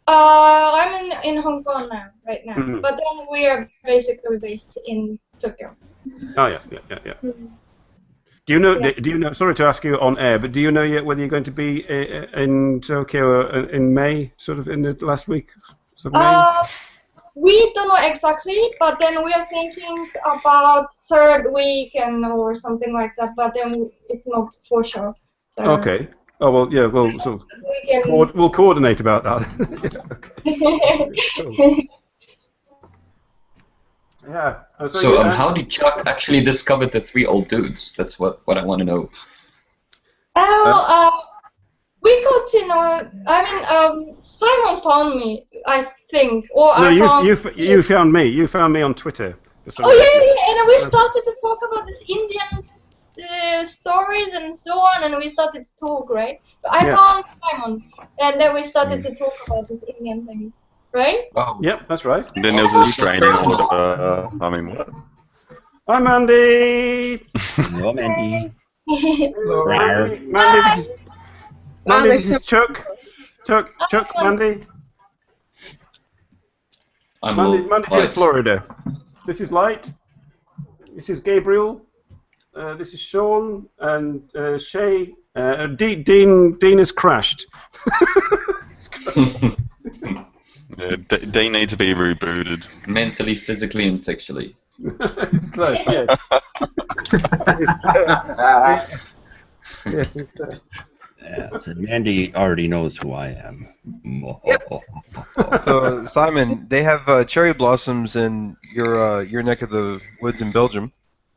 I'm in Hong Kong now, right now. Mhm. But then we are basically based in Tokyo. Oh yeah. Mhm. Do you know? Yeah. Do you know? Sorry to ask you on air, but do you know yet whether you're going to be in Tokyo in May, sort of in the last week of May? We don't know exactly, but then we are thinking about third week or something like that. But then it's not for sure. So Okay. Oh well, yeah. We'll sort of we can. we'll coordinate about that. Cool. Yeah. So, how did Chuck actually discover the three old dudes? That's what I want to know. We got to know. I mean, Simon found me, I think, or No, I found. you found me. You found me on Twitter. For some Oh yeah, reason. yeah, and then we started to talk about this Indian stories and so on, and we started to talk, right? So I Yeah. found Simon, and then we started to talk about this Indian thing, right? Wow. Yep, that's right. And then there was a restraining order. I mean, what? Hi, Mandy. Hello, Mandy. Mandy, this is Chuck. Chuck, Mandy. Mandy's in Florida. This is Light. This is Gabriel. This is Sean and Shay. Dean has crashed. Yeah, they need to be rebooted. Mentally, physically, and sexually. It's like, yes. Yes, it's Yeah, so Mandy already knows who I am. So Simon, they have cherry blossoms in your neck of the woods in Belgium.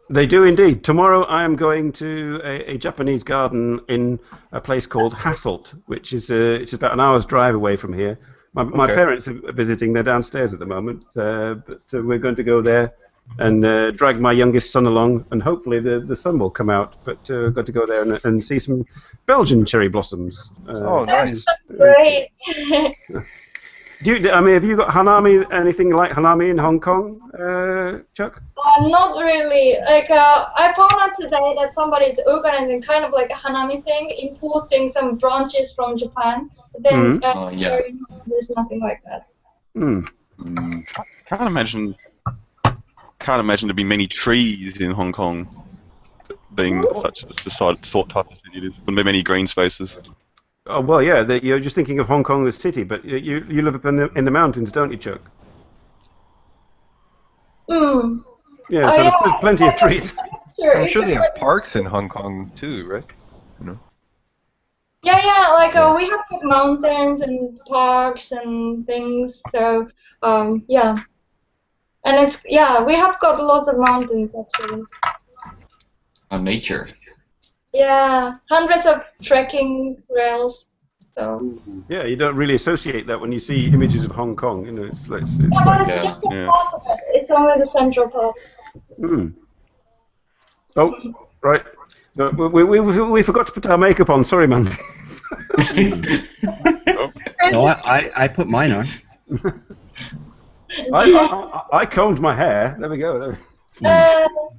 They do indeed. Tomorrow I am going to a Japanese garden in a place called Hasselt, which is it's about an hour's drive away from here. My parents are visiting. They're downstairs at the moment, but we're going to go there and drag my youngest son along, and hopefully the sun will come out. But we've got to go there and see some Belgian cherry blossoms. Oh, nice. Great. Have you got Hanami, anything like Hanami in Hong Kong, Chuck? Not really. Like, I found out today that somebody is organizing kind of like a Hanami thing, importing some branches from Japan. But then there's nothing like that. Can't imagine there'd be many trees in Hong Kong, being such the sort type of city it is. Wouldn't be many green spaces. Oh well, yeah. You're just thinking of Hong Kong as city, but you live up in the mountains, don't you, Chuck? Yeah, so there's plenty of trees. I'm sure they have parks in Hong Kong too, right? You know. Yeah. Like we have like mountains and parks and things. So yeah, and it's we have got lots of mountains actually. Nature. Yeah, hundreds of trekking rails. So. Yeah, you don't really associate that when you see images of Hong Kong. You know, it's but it's just part of it. It's only the central part. Oh, right. No, we forgot to put our makeup on. Sorry, Mandy. No, I put mine on. I combed my hair. There we go.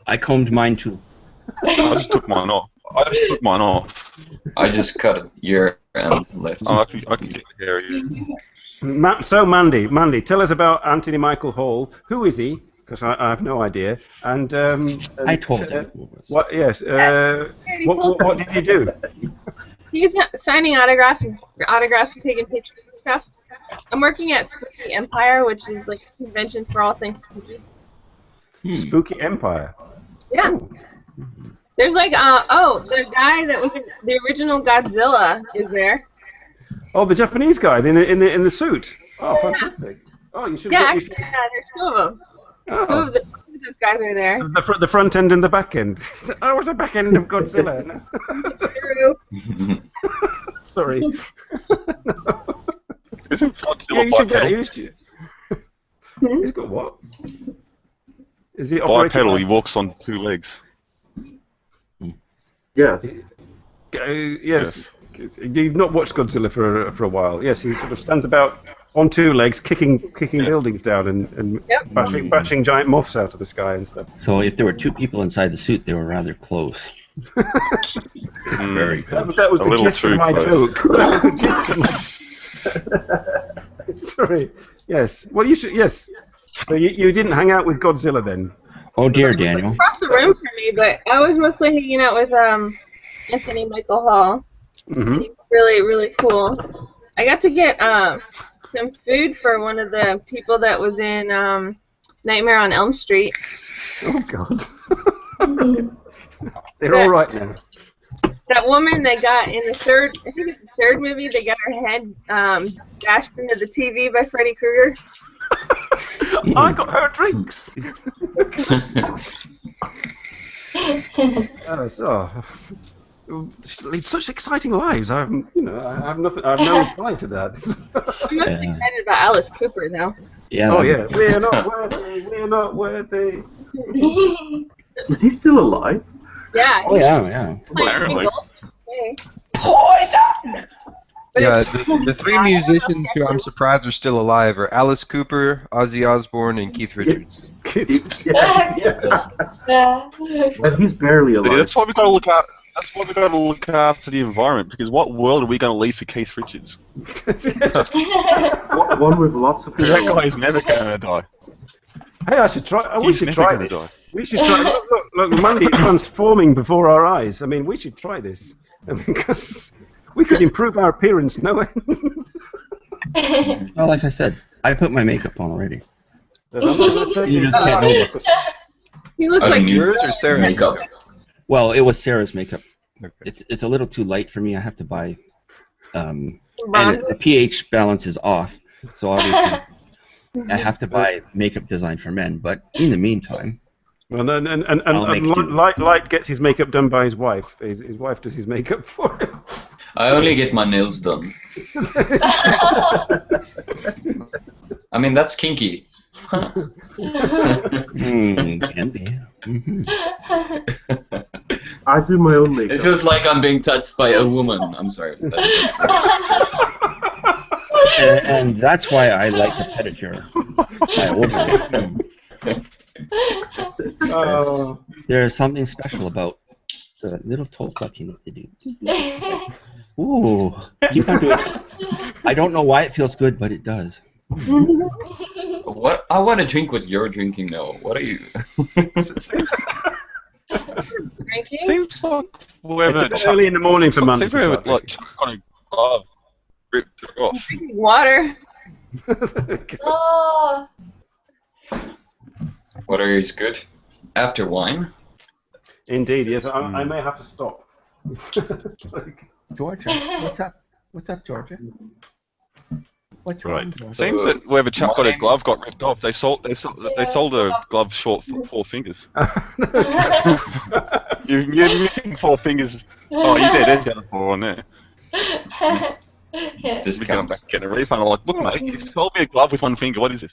I combed mine too. I just took mine off. I just cut it ear and left. Oh, I can get the hair here. So Mandy, tell us about Anthony Michael Hall. Who is he? Because I have no idea. And I told him. What? Yes. What did he do? He's signing autographs and taking pictures and stuff. I'm working at Spooky Empire, which is like a convention for all things spooky. Spooky Empire. Yeah. Ooh. There's like the guy that was the original Godzilla is there. Oh, the Japanese guy in the suit. Oh, fantastic. Oh, you should. Yeah, actually, there's two of them. Oh. Two of those guys are there. The front end and the back end. Oh, it's the back end of Godzilla. Sorry. Isn't Godzilla He's got what? Is he bipedal? He walks on two legs. Yes. Yes. You've not watched Godzilla for a while. Yes, he sort of stands about on two legs, kicking buildings down and bashing giant moths out of the sky and stuff. So if there were two people inside the suit, they were rather close. Very close. That was the gist of my joke. Sorry. Yes. Well, you should. Yes. So you didn't hang out with Godzilla then? Oh dear, Daniel. Across the room from me, but I was mostly hanging out with Anthony Michael Hall. Mm-hmm. He's really, really cool. I got to get some food for one of the people that was in Nightmare on Elm Street. Oh God. They're all right now. That woman they got in the third movie, they got her head dashed into the TV by Freddy Krueger. I got her drinks. Lead such exciting lives. I have no reply to that. I'm most excited about Alice Cooper though. Yeah. Oh yeah. We're not worthy. We're not worthy. Is he still alive? Yeah. Oh yeah. Apparently. Poison. But Yeah, the three musicians who I'm surprised are still alive are Alice Cooper, Ozzy Osbourne, and Keith Richards. Yeah. And he's barely See, alive. that's why we got to look out. That's why we got to look after the environment. Because what world are we going to leave for Keith Richards? One with lots of Because that guy is never going to die. Hey, I should try. We He's should never try going to this. die. We should try. Look, Mandy is transforming before our eyes. I mean, we should try this because we could improve our appearance. No end. Well, like I said, I put my makeup on already. But I'm not gonna take You this. just can't notice. He looks I like mean, Yours or Sarah's makeup. Well, it was Sarah's makeup. Okay. It's a little too light for me. I have to buy, and bronzer. the pH balance is off, so obviously I have to buy makeup designed for men. But in the meantime, Well, and I'll make do. Light gets his makeup done by his wife. His wife does his makeup for him. I only get my nails done. I mean, that's kinky. can be. Mm-hmm. I do my own It makeup. feels like I'm being touched by a woman. I'm sorry. And that's why I like the pedicure. I ordered it. Oh. There is something special about the little toe plucking that they do. Ooh, keep on doing it. I don't know why it feels good, but it does. What? I want to drink what you're drinking now. What are you? Drinking? Seems like whoever It's early in the morning for Mandy. seems like whoever, like Chuck on a glove ripped it off. Drinking water. Oh. Water is good. After wine. Indeed, yes. I may have to stop. Georgia, what's up? What's up, Georgia? What's Right. wrong, Georgia? Seems that whoever Chuck got a glove got ripped off. They sold a glove short for 4 fingers. You're missing 4 fingers. Oh, you did. There's the other 4 on there. Yeah. We come back and get a refund. I'm like, look, mate, you sold me a glove with 1 finger. What is it?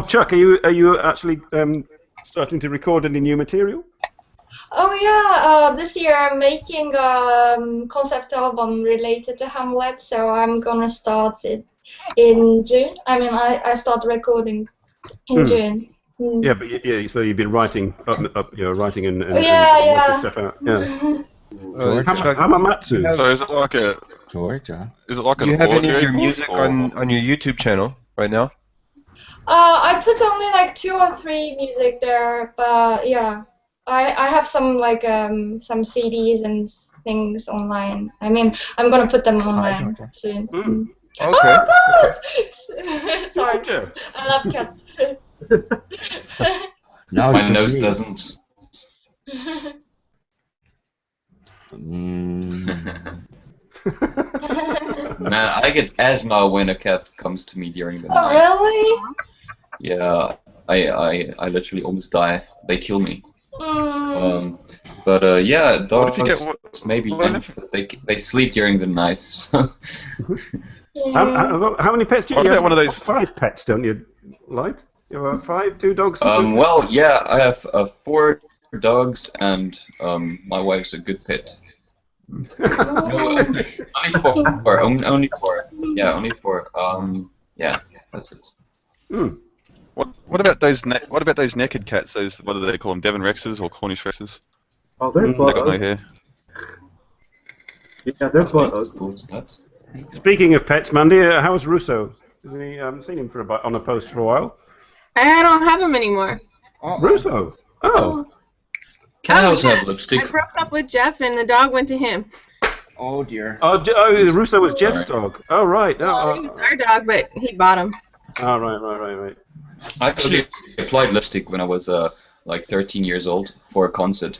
Chuck, are you actually starting to record any new material? Oh yeah, this year I'm making a concept album related to Hamlet, so I'm gonna start it in June. I mean, I start recording in June. Mm. Yeah, but so you've been writing writing and Yeah. working stuff out. Yeah. Hamamatsu. So is it like a Georgia. Is it like Do an you have any audio of your book music or- on your YouTube channel right now? I put only like 2 or 3 music there, but yeah, I have some like some CDs and things online. I mean, I'm gonna put them online soon. Mm. Okay. Oh God! Sorry, Georgia. I love cats. Now My it's nose me. doesn't. Man, I get asthma when a cat comes to me during the Oh night. really? Yeah, I literally almost die. They kill me. Mm. Yeah, What dogs if you get maybe what if- but they sleep during the night. So. How many pets do you What have? about one of those- 5 pets, don't you, Light? You have 5, 2 dogs. And 2 Well, yeah, I have 4 dogs and my wife's a good pet. No, only 4. Only 4. Yeah, only 4. Yeah, that's it. What about those naked cats? Those, what do they call them? Devon Rexes or Cornish Rexes? Oh, they're They got no butt. hair. Yeah, they're butt. Who's that? Speaking of pets, Mandy, how's Russo? Isn't he? I haven't seen him on a post for a while. I don't have him anymore. Russo. Oh. Cows have I lipstick. broke up with Jeff and the dog went to him. Oh dear. Oh, Russo was Jeff's dog. Oh, right. Well, he was our dog, but he bought him. Oh, right. I actually applied lipstick when I was like 13 years old for a concert,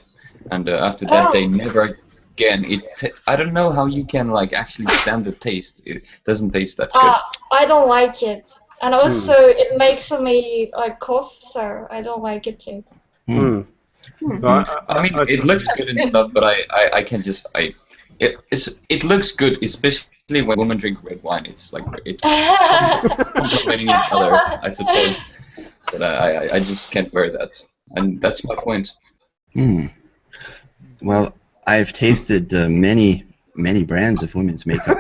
and after that they never again. I don't know how you can like actually stand the taste. It doesn't taste that good. I don't like it, and also it makes me like cough, so I don't like it too. I mean, it looks good and stuff, but I can just it looks good, especially when women drink red wine. It's like it's complementing each other, I suppose. But I just can't wear that, and that's my point. Well, I've tasted many many brands of women's makeup.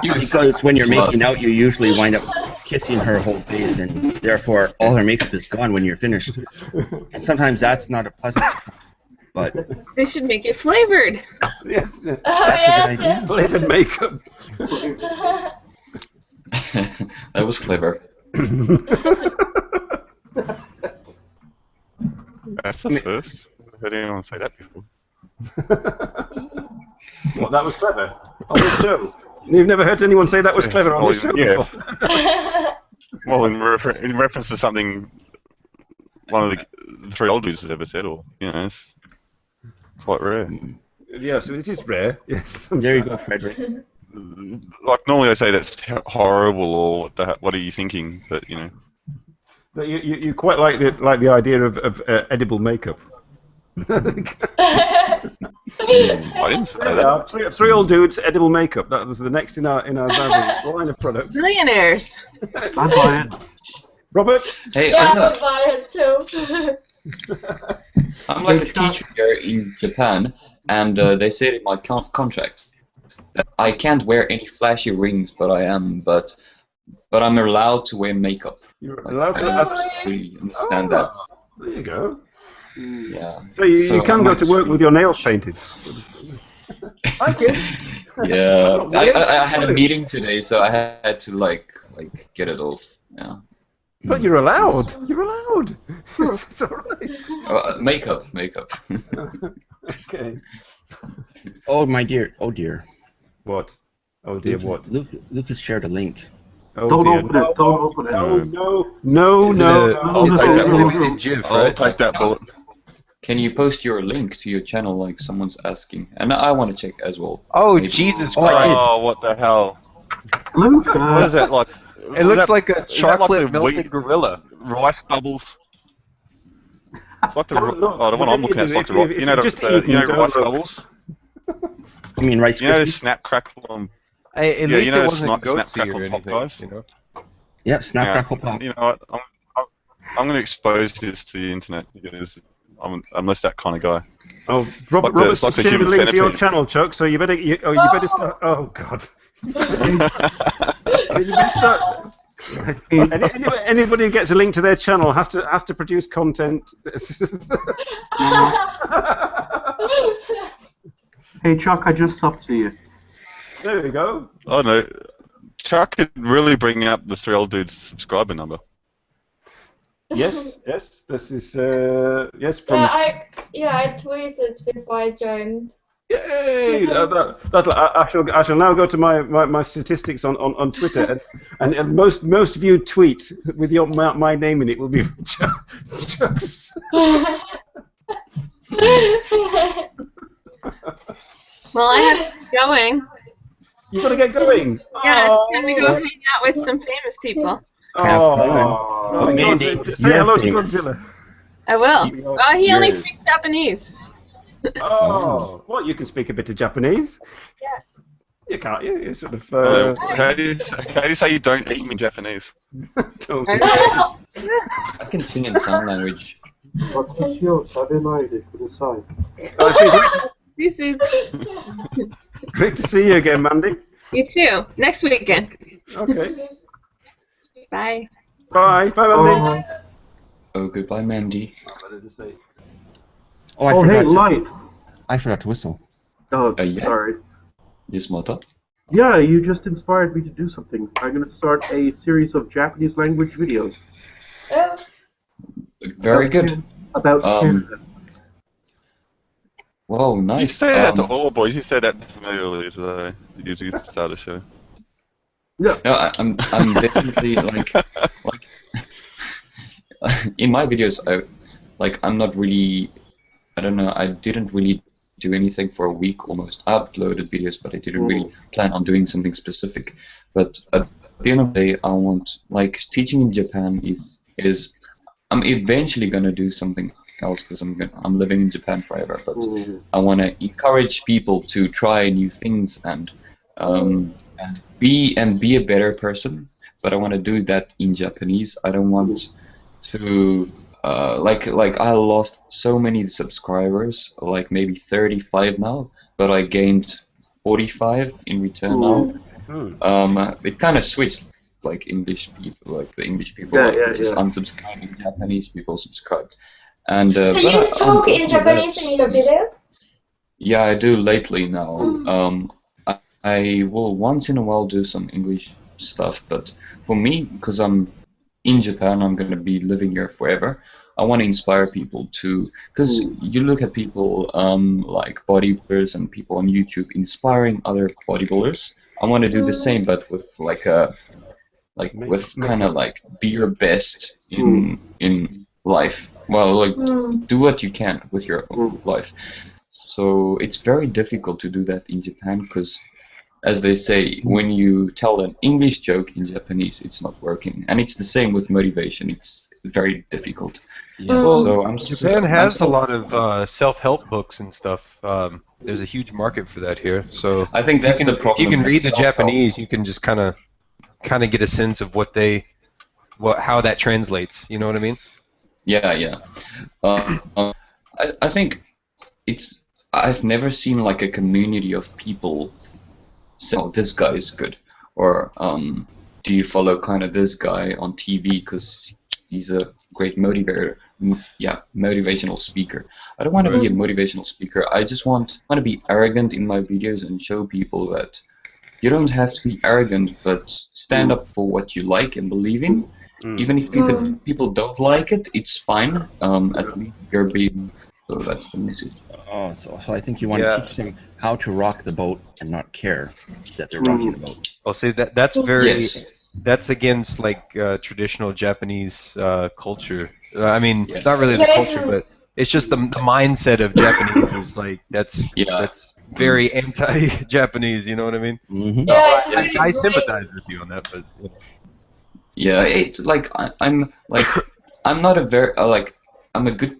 Because when you're making out, you usually wind up kissing her whole face, and therefore all her makeup is gone when you're finished. And sometimes that's not a pleasant surprise. But they should make it flavored. Yes, Oh, that's yes, a good idea. flavored makeup. That was clever. That's the first. I've heard anyone say that before. What, that was clever? On the show? You've never heard anyone say that was clever on the show before? Well, in reference to something one of the three old dudes has ever said, or, you know, it's quite rare. Yeah, so it is rare. Yes. There you go, Frederick. Like, normally I say that's horrible, or what are you thinking? But, you know. But you quite like the idea of edible makeup. I didn't say that. Three old dudes, edible makeup. That was the next in our Zazzle line of products. Millionaires. I buy it. Robert? Hey, Yeah, I I'm, would buy it too. I'm like a teacher here in Japan, and they said in my contract that I can't wear any flashy rings, but I'm allowed to wear makeup. You're Like, allowed I to don't ask. really understand that. There you go. Yeah. So you can I go might to just work with your nails painted. I guess. Yeah, I had a meeting today, so I had to like get it off. Yeah. But you're allowed. You're allowed. It's all right. Makeup. Okay. Oh my dear. Oh dear. What? Oh dear, what? Lucas shared a link. Oh Don't dear. open it. Don't open it. No. I'll It's take a that bullet. animated GIF, I'll right? take that bullet. Can you post your link to your channel like someone's asking? And I want to check as well. Oh, Maybe. Jesus Oh, Christ. Oh, what the hell? Luke, What is that like? It looks like a is that like chocolate the melted wheat gorilla. rice bubbles. It's like the No, the one I'm looking at. It's like the if you know you just the eat you know them, rice don't bubbles. I mean, Rice You know, Krispies? snap crackle and At Yeah, least you know it it's wasn't not goat Snap, seed or Crackle, Pop, anything, guys? you know? Yeah, Snap Yeah, Crackle Pop. you know what? I'm going to expose this to the internet because I'm less that kind of guy. Oh, Like Robert's like the shared a human link to your centipede. channel, Chuck. So you better start. Oh God. You better start. Anybody who gets a link to their channel has to produce content. hey Chuck, I just subbed to you. There we go. Oh no, Chuck could really bring up the three old dudes subscriber number. Yes. This is yes from. I tweeted before I joined. Yay! I shall now go to my statistics on Twitter, and most viewed tweet with my name in it will be Chuck's. Well, I have to get going. You gotta get going. Yeah, Oh. it's time to go hang out with some famous people. Oh, Mandy, say hello to famous. Godzilla. I will. Oh, he only Yes. speaks Japanese. Oh, well, you can speak a bit of Japanese. Yeah. You can't. You sort of. How do you say you don't eat in Japanese? Don't. I can sing in sign language. This is Great to see you again, Mandy. you too. Next weekend. Okay. Bye. Bye, Mandy. Oh, goodbye, Mandy. Oh, I Oh, hey, forgot. light. I forgot to whistle. Oh, Yeah. sorry. Yes, Mata. Yeah, you just inspired me to do something. I'm going to start a series of Japanese language videos. Oh, Very good. About Canada. Wow, nice. You say that to all boys. You said that to me earlier today. You used to start a show. Yeah. No, I'm definitely like in my videos, I'm not really, I don't know, I didn't really do anything for a week almost. I uploaded videos, but I didn't really plan on doing something specific. But at the end of the day, I want, like, teaching in Japan is I'm eventually gonna do something else because I'm living in Japan forever. But I want to encourage people to try new things and be a better person. But I want to do that in Japanese. I don't want to like I lost so many subscribers, like maybe 35 now, but I gained 45 in return now. It kind of switched, like English people, like the English people, just unsubscribing, Japanese people subscribed. And so you talk in Japanese in your video? Yeah, I do lately now. I will once in a while do some English stuff, but for me, because I'm in Japan, I'm going to be living here forever. I want to inspire people to, because you look at people like bodybuilders and people on YouTube inspiring other bodybuilders. I want to do the same, but with like kind of like be your best in life. Well, like do what you can with your life. So it's very difficult to do that in Japan because, as they say, when you tell an English joke in Japanese, it's not working. And it's the same with motivation. It's very difficult. Yes. Well, Japan has a lot of self-help books and stuff. There's a huge market for that here. So I think that's the problem. If you can read the Japanese, you can just kind of get a sense of how that translates. You know what I mean? Yeah, yeah. I think I've never seen like a community of people say, "Oh, this guy is good," or "Do you follow kind of this guy on TV because he's a great motivator?" Yeah, motivational speaker. I don't want to be a motivational speaker. I just want to be arrogant in my videos and show people that you don't have to be arrogant, but stand up for what you like and believe in. Even if people don't like it, it's fine. At least you're being. So that's the message. Oh, so I think you want to teach them how to rock the boat and not care that they're rocking the boat. Well, see, that's very that's against like traditional Japanese culture. I mean, not really the culture, but it's just the mindset of Japanese is like that's very anti-Japanese. You know what I mean? Mm-hmm. I sympathize with you on that, but. Yeah, it's like I'm not a very I'm a good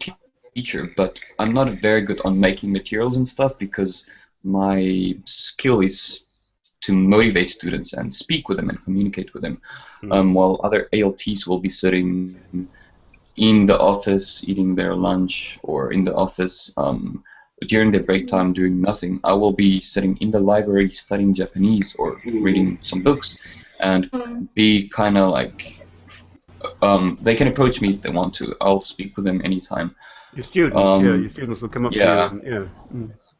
teacher, but I'm not very good on making materials and stuff because my skill is to motivate students and speak with them and communicate with them, while other ALTs will be sitting in the office eating their lunch or in the office during their break time doing nothing. I will be sitting in the library studying Japanese or reading some books and be kind of like they can approach me if they want to. I'll speak with them anytime. Your students, your students will come up to you.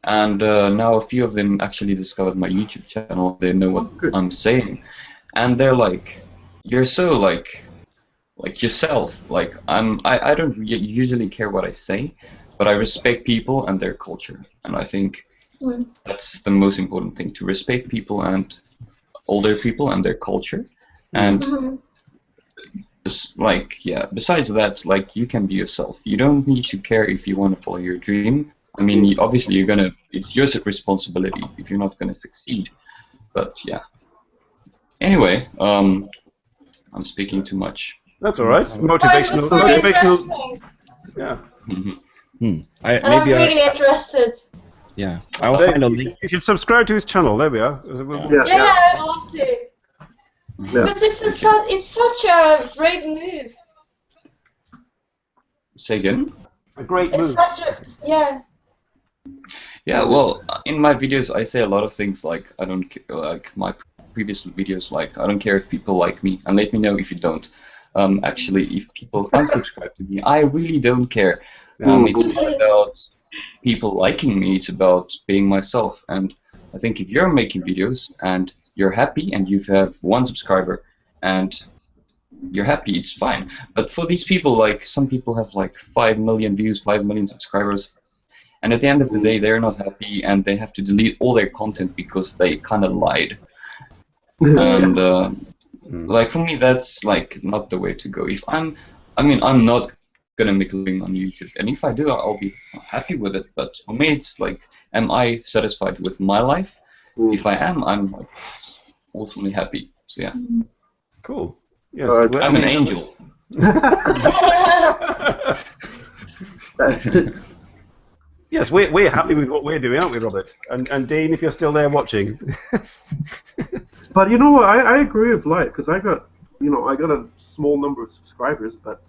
And, now a few of them actually discovered my YouTube channel. They know what I'm saying, and they're like, "You're so like yourself." Like I don't usually care what I say, but I respect people and their culture, and I think that's the most important thing: to respect people and older people and their culture, and. Besides that, like, you can be yourself. You don't need to care if you want to follow your dream. I mean, obviously it's your responsibility if you're not gonna succeed. But yeah. Anyway, I'm speaking too much. That's all right. Motivational. Yeah. I'm really interested. Yeah, I'll find a link. You should subscribe to his channel. There we are. Yeah, I'd love to. Because it's such a great move. Say again? A great move. It's such a Yeah, well, in my videos I say a lot of things like I don't like my previous videos, like I don't care if people like me, and let me know if you don't. Actually, if people unsubscribe to me, I really don't care. It's not about people liking me; it's about being myself. And I think if you're making videos and you're happy and you have 1 subscriber and you're happy, it's fine. But for these people, like some people have like 5 million views, 5 million subscribers, and at the end of the day they're not happy and they have to delete all their content because they kind of lied. And like for me, that's like not the way to go. I'm not gonna make a living on YouTube, and if I do, I'll be happy with it. But for me, it's like, am I satisfied with my life? If I am, I'm like ultimately happy. So yeah. Cool. Yes, I'm an angel. Yes, we're happy with what we're doing, aren't we, Robert? And Dean, if you're still there watching. But you know what? I agree with Light because I got a small number of subscribers, but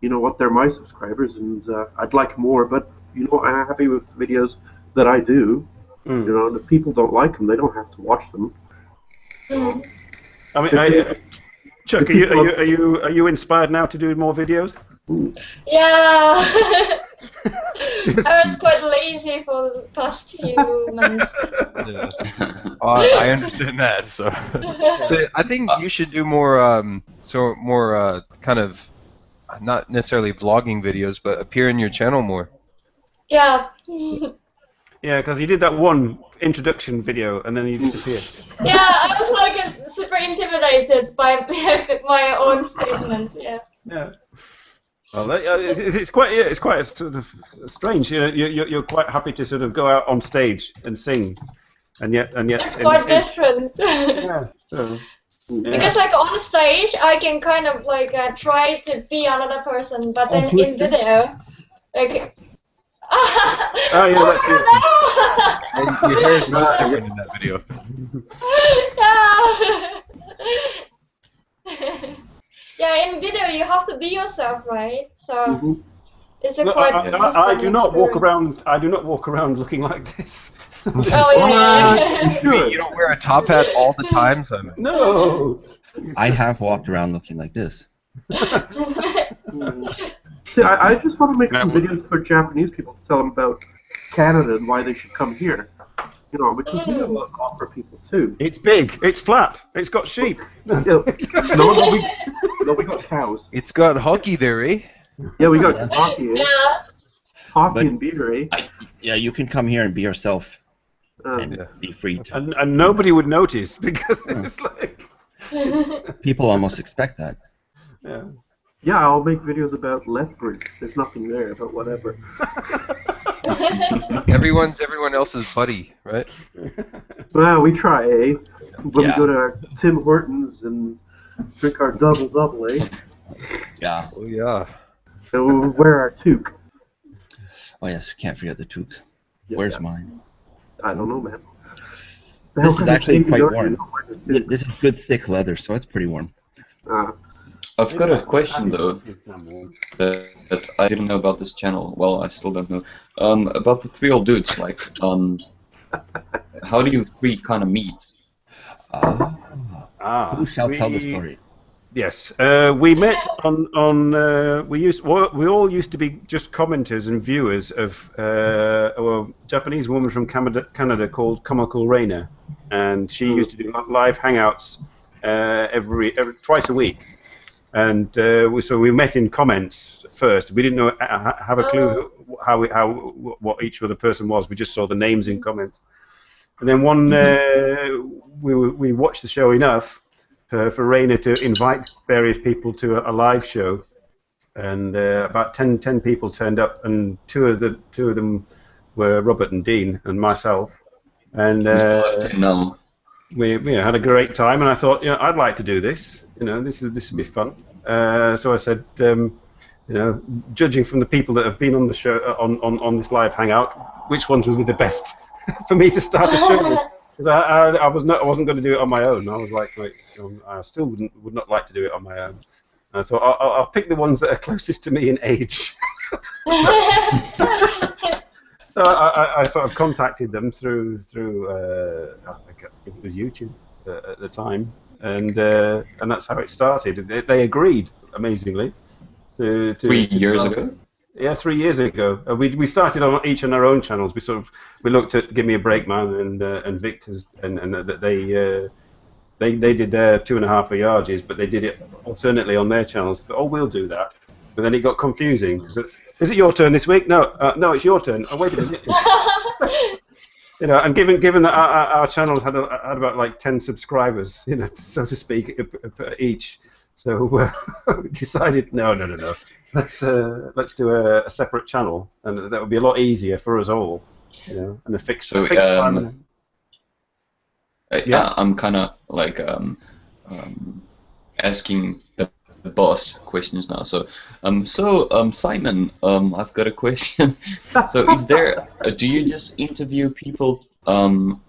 you know what, they're my subscribers, and I'd like more. But you know, I'm happy with videos that I do. You know, if people don't like them, they don't have to watch them. I mean, Chuck, are you inspired now to do more videos? Yeah. I was quite lazy for the past few months. Yeah. I understand that. So, but I think you should do more, kind of, not necessarily vlogging videos, but appear in your channel more. Yeah. Yeah, because you did that one introduction video and then you disappeared. Yeah, I was like super intimidated by my own statement. Yeah. Yeah. Well, it's quite sort of strange. You know, you're quite happy to sort of go out on stage and sing, and yet. It's quite different. Yeah. So, yeah. Because like on stage, I can kind of like try to be another person, but then in video, like. Oh yeah, that's it. And your hair is not different in that video. Yeah. Yeah, in video you have to be yourself, right? So it's a quite. I do not walk around. I do not walk around looking like this. Oh yeah. You don't wear a top hat all the time, Simon. No. I have walked around looking like this. See, I just want to make some videos for Japanese people to tell them about Canada and why they should come here. You know, because we have a lot to offer people too. It's big. It's flat. It's got sheep. No, we got cows. It's got hockey there, eh? Yeah, we got hockey. Yeah. Hockey and beer, eh? Yeah, you can come here and be yourself and be free to. And nobody would notice because it's like. People almost expect that. Yeah. Yeah, I'll make videos about Lethbridge. There's nothing there, but whatever. Everyone's everyone else's buddy, right? Well, we try, eh? When we go to our Tim Hortons and drink our double, eh? Yeah. Oh yeah. So we'll wear our toque. Oh yes, can't forget the toque. Where's mine? I don't know, man. This is actually quite warm. This is good thick leather, so it's pretty warm. I've got a question though that I didn't know about this channel. Well, I still don't know. About the three old dudes, like, how do you three kind of meet? Who shall tell the story? Yes, we met on we all used to be just commenters and viewers of a Japanese woman from Canada called Comical Rainer, and she used to do live hangouts every twice a week. And so we met in comments first. We didn't have a clue what each other person was. We just saw the names in comments. And then we watched the show enough for Rainer to invite various people to a live show. And about 10 people turned up, and two of them were Robert and Dean and myself. And we had a great time. And I thought, I'd like to do this. This would be fun. So I said, judging from the people that have been on the show on this live hangout, which ones would be the best for me to start a show with? Because I wasn't going to do it on my own. I was like I still would not like to do it on my own. And I thought I'll pick the ones that are closest to me in age. So I sort of contacted them through I think it was YouTube at the time. And that's how it started. They agreed, amazingly, to 3 years ago. Yeah, 3 years ago. We started on each on our own channels. We looked at Give Me a Break Man and Victor's, and they did their 2.5 yards, but they did it alternately on their channels. Oh, we'll do that. But then it got confusing. Is it your turn this week? No, it's your turn. Oh, wait a minute. And given that our channels had about like 10 subscribers, so to speak, each, so we decided no. Let's do a separate channel, and that would be a lot easier for us all, and a fixed time. Yeah, I'm kind of like asking the boss questions now. So Simon, I've got a question. So do you just interview people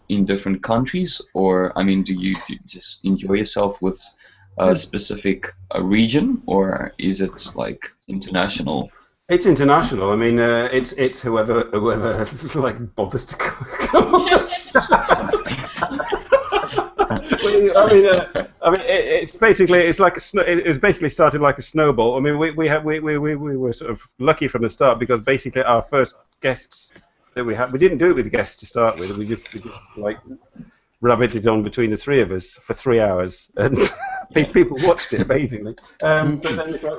in different countries, or do you just enjoy yourself with a specific region, or is it like international? It's international. I mean, it's whoever like bothers to come on. I mean, it's basically it's basically started like a snowball. I mean, we were sort of lucky from the start because basically our first guests that we didn't do it with guests to start with. We just like rabbited on between the three of us for 3 hours, and people watched it amazingly. But then we thought,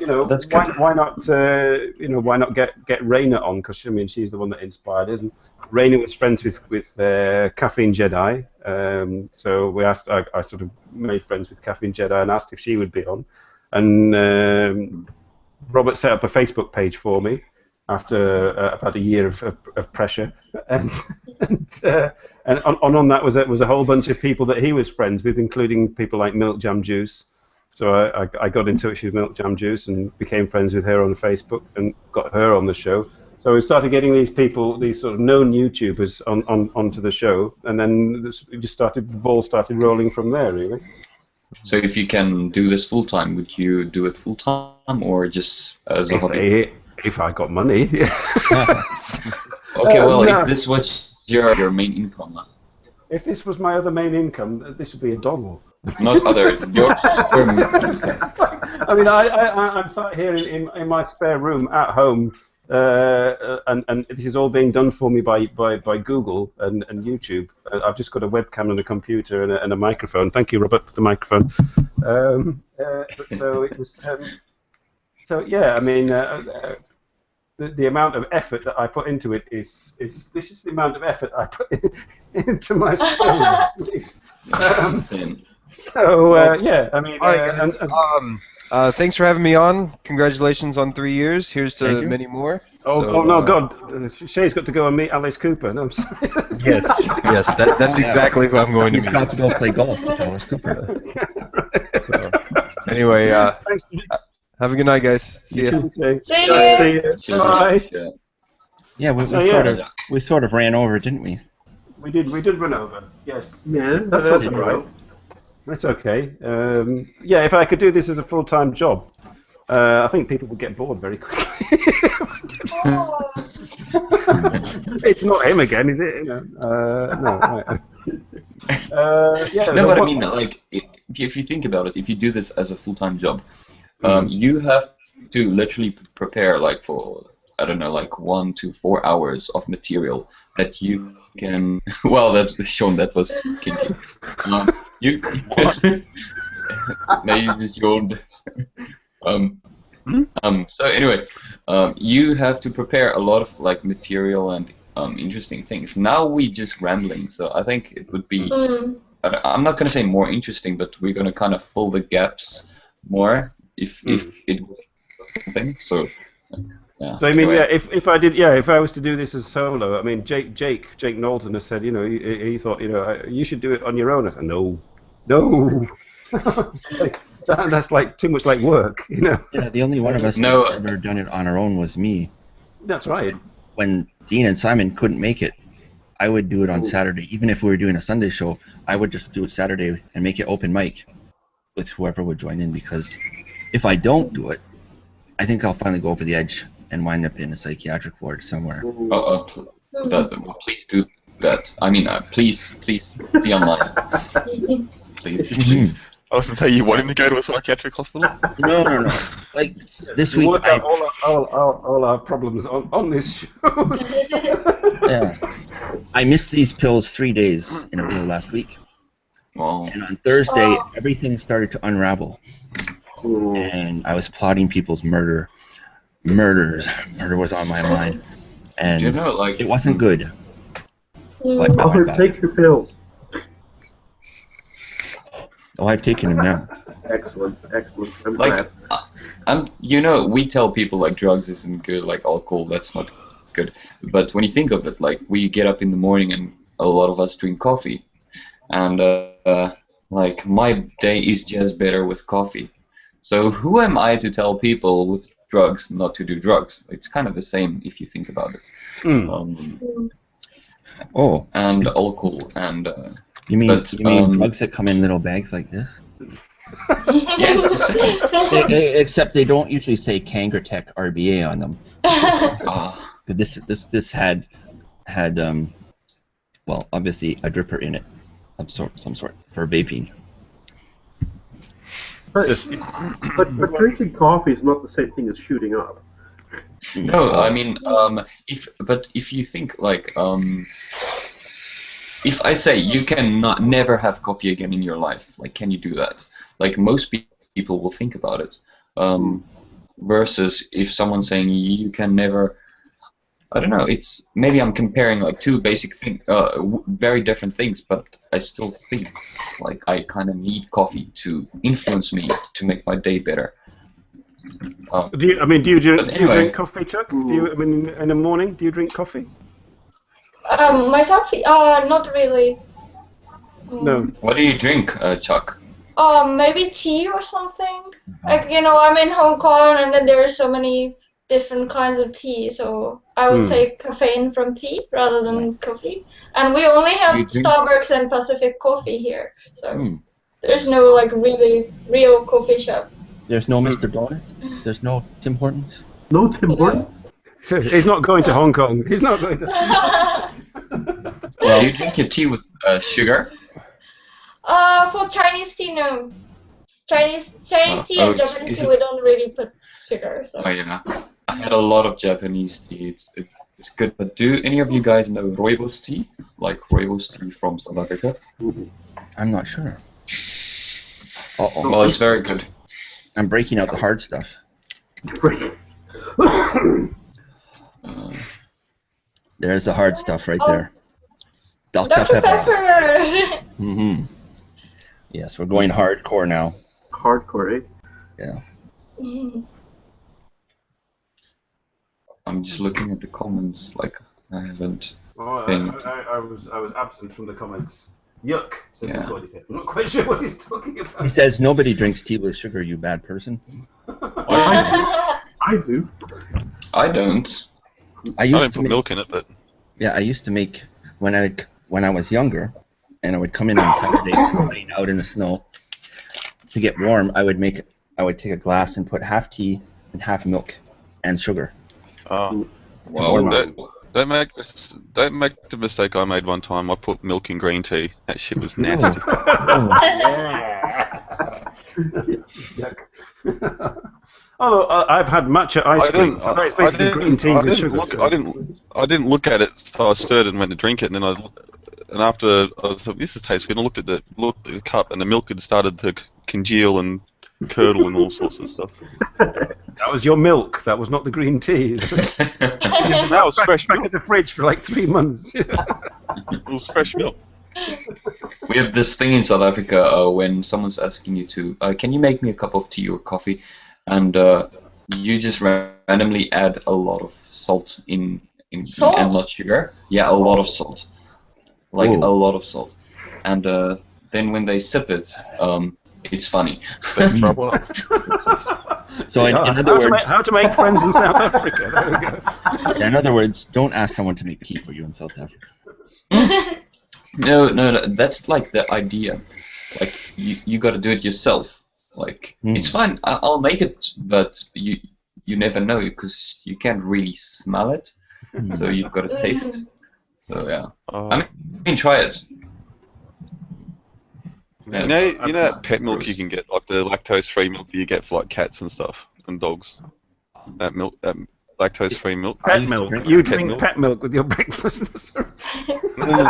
why not get Raina on? Because I mean, she's the one that inspired us. And Raina was friends with Caffeine Jedi, so we asked. I sort of made friends with Caffeine Jedi and asked if she would be on. And Robert set up a Facebook page for me after about a year of pressure, and on that was a whole bunch of people that he was friends with, including people like Milk Jam Juice. So I got in touch with Milk Jam Juice and became friends with her on Facebook and got her on the show. So we started getting these people, these sort of known YouTubers onto the show, and then the ball started rolling from there, really. So if you can do this full time, would you do it full time or just as a hobby? If I got money. Okay, well, if this was your main income. If this was my other main income, this would be a doddle. Not other. Your main I mean, I'm sat here in my spare room at home, and this is all being done for me by Google and YouTube. I've just got a webcam and a computer and a microphone. Thank you, Robert, for the microphone. So it was. So yeah, I mean, the amount of effort that I put into it is this is the amount of effort I put into my stream. Yeah, I mean, thanks for having me on. Congratulations on 3 years. Here's to many more. Oh no, God, Shay's got to go and meet Alice Cooper. No, I'm sorry. Yes, that's exactly who I'm going to meet. He's got to go play golf with Alice Cooper. So, anyway, thanks. Have a good night, guys. See you. See you. Bye. Yeah, we sort of ran over, didn't we? We did run over. Yes. Yeah, that's all right. That's okay. Yeah, if I could do this as a full-time job, I think people would get bored very quickly. It's not him again, is it? No. Right. Yeah. No, but I mean, like, if you think about it, if you do this as a full-time job, you have to literally prepare like for, I don't know, like 1 to 4 hours of material that you can. Well, that's shown that was kinky. You just yawned. So anyway, you have to prepare a lot of like material and interesting things. Now we just rambling, so I think it would be. I'm not gonna say more interesting, but we're gonna kind of fill the gaps more. If it was something, so yeah. So I mean, anyway. Yeah, if I was to do this as solo, I mean, Jake Knowlton has said, he thought, you should do it on your own. I said, no, that's like too much like work, Yeah, the only one of us that's ever done it on our own was me. That's right. When Dean and Simon couldn't make it, I would do it on Saturday. Even if we were doing a Sunday show, I would just do it Saturday and make it open mic with whoever would join in, because if I don't do it, I think I'll finally go over the edge and wind up in a psychiatric ward somewhere. Please do that. I mean, please be online. Please. I was to say, you want him to go to a psychiatric hospital? No. Like this week, work out all our problems on this show. Yeah, I missed these pills 3 days in a row last week. Wow. And on Thursday, everything started to unravel. And I was plotting people's murder. Murder was on my mind, and it wasn't good. But now I'll take your pills. Oh, I've taken them now. Excellent. I'm like, we tell people like drugs isn't good, like alcohol, that's not good. But when you think of it, like we get up in the morning and a lot of us drink coffee, and like my day is just better with coffee. So who am I to tell people with drugs not to do drugs? It's kind of the same if you think about it. And alcohol and. You mean drugs that come in little bags like this? Yeah, it's the same. Except they don't usually say Kangertech RBA on them. Ah, This had well, obviously a dripper in it of some sort for vaping. But drinking coffee is not the same thing as shooting up. no, I mean, if you think like, if I say you can never have coffee again in your life, like, can you do that? Like, most people will think about it. Versus if someone's saying you can never, I don't know. It's maybe I'm comparing like two basic things, very different things, but I still think like I kind of need coffee to influence me to make my day better. Do you drink anyway, coffee, Chuck? In the morning, do you drink coffee? Myself, not really. No. What do you drink, Chuck? Maybe tea or something. Like, I'm in Hong Kong, and then there are so many different kinds of tea, so I would say caffeine from tea rather than coffee. And we only have Starbucks and Pacific Coffee here, so there's no like really real coffee shop. There's no Mr. Donut? There's no Tim Hortons? No Tim Hortons? So he's not going to Hong Kong. He's not going to. Well, do you drink your tea with sugar? For Chinese tea, no. Chinese tea and Japanese tea, we don't really put sugar. So. Oh yeah, I had a lot of Japanese tea. It's good. But do any of you guys know rooibos tea? Like rooibos tea from South Africa? I'm not sure. Well, it's very good. I'm breaking out the hard stuff. There's the hard stuff right there. Dr. Pepper. Yes, we're going hardcore now. Hardcore, eh? Yeah. I'm just looking at the comments, like I haven't. Oh, I was absent from the comments. Yuck, says everybody. I'm not quite sure what he's talking about. He says nobody drinks tea with sugar, you bad person. I do. I don't. I used don't to put make milk in it, but yeah, I used to make when I was younger, and I would come in on Saturday laying out in the snow to get warm. I would take a glass and put half tea and half milk and sugar. Wow. Don't make the mistake I made one time. I put milk in green tea. That shit was nasty. Although I've had matcha ice cream. That's basically green tea with sugar. I didn't look at it, so I stirred it and went to drink it, and then after I thought this is tasty. And I looked at the cup, and the milk had started to congeal and curdle and all sorts of stuff. That was your milk. That was not the green tea. That was fresh milk. Back in the fridge for like 3 months. It was fresh milk. We have this thing in South Africa when someone's asking you to, can you make me a cup of tea or coffee? And you just randomly add a lot of salt in Salt? and not sugar. Yeah, a lot of salt. Like a lot of salt. And then when they sip it, it's funny. They throw up. So in other words, how to make friends in South Africa. There we go. In other words, don't ask someone to make tea for you in South Africa. No, that's like the idea. Like you got to do it yourself. Like it's fine. I'll make it, but you never know because you can't really smell it. So you've got to taste. So yeah, I mean, try it. You know that pet milk you can get, like the lactose-free milk you get for like cats and stuff and dogs. That milk, lactose-free milk. Pet milk. You drink pet milk with your breakfast. No.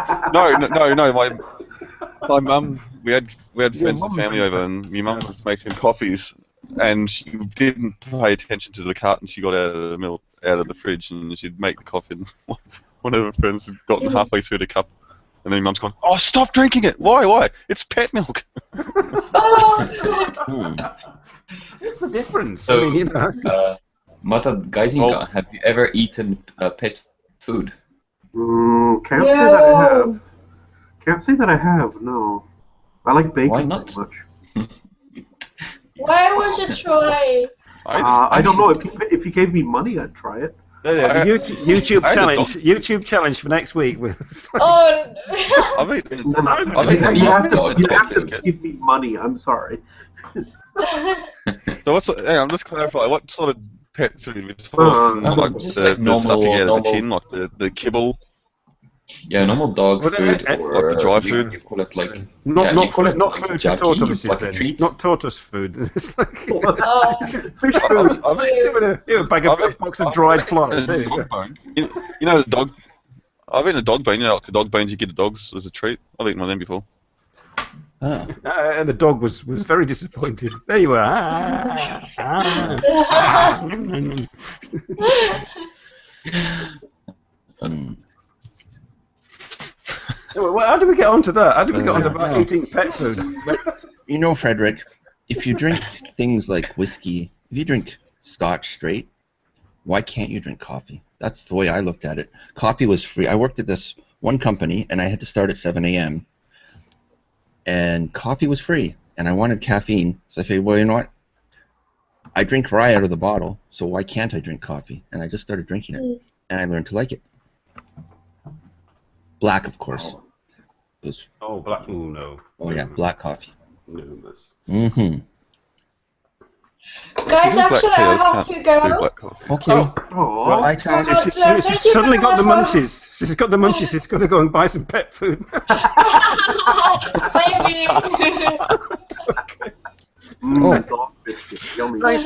My mum. We had friends and family over, and my mum was making coffees, and she didn't pay attention to the carton she got out of the milk out of the fridge, and she'd make the coffee. And one of her friends had gotten halfway through the cup. And then Mum's gone, oh, stop drinking it! Why? It's pet milk! What's the difference? So, I mean, Mata Gaizinga, have you ever eaten pet food? Can't say that I have. Can't say that I have, no. I like bacon Why not? too much. Why would you try? I don't know. If you gave me money, I'd try it. YouTube challenge. YouTube challenge for next week. Oh. You have to give me money. I'm sorry. So I'm just clarifying. What sort of pet food we're talking? Like the stuff you get out of the tin, like the kibble. Yeah, normal dog food or like the dry food. You call it like not food like for tortoises. like a treat. Not tortoise food. It's like fish food. A box of dried flies. You know the dog. I've eaten a dog bone. You know, like the dog bones you give the dogs as a treat. I've eaten one of them before. And the dog was very disappointed. There you are. Well, how do we get onto that? How do we get onto about eating pet food? But, you know, Frederick, if you drink things like whiskey, if you drink Scotch straight, why can't you drink coffee? That's the way I looked at it. Coffee was free. I worked at this one company, and I had to start at 7 a.m., and coffee was free, and I wanted caffeine. So I figured, well, you know what? I drink rye out of the bottle, so why can't I drink coffee? And I just started drinking it, and I learned to like it. Black, of course. Oh, black. Oh, no. Oh, yeah, black coffee. No, that's... Mm-hmm. Guys, actually, I have to go. Okay. Oh, she's suddenly got the munchies. She's got the munchies. She's got to go and buy some pet food. Maybe. Okay. Nice,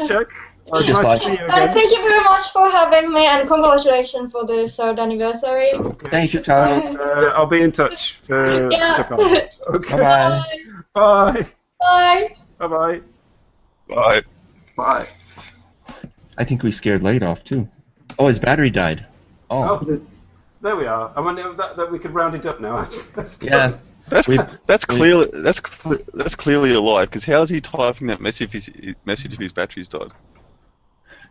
Chuck. Nice to see you again. Thank you very much for having me, and congratulations for the 3rd anniversary. Okay. Thank you, Tyler. I'll be in touch. Yeah. Okay. Bye-bye. Bye. Bye. Bye-bye. Bye. Bye. I think we scared Light off, too. Oh, his battery died. Oh. There we are. I wonder that we could round it up now. Yeah. That's clearly a lie. Because how is he typing that message if his battery's died?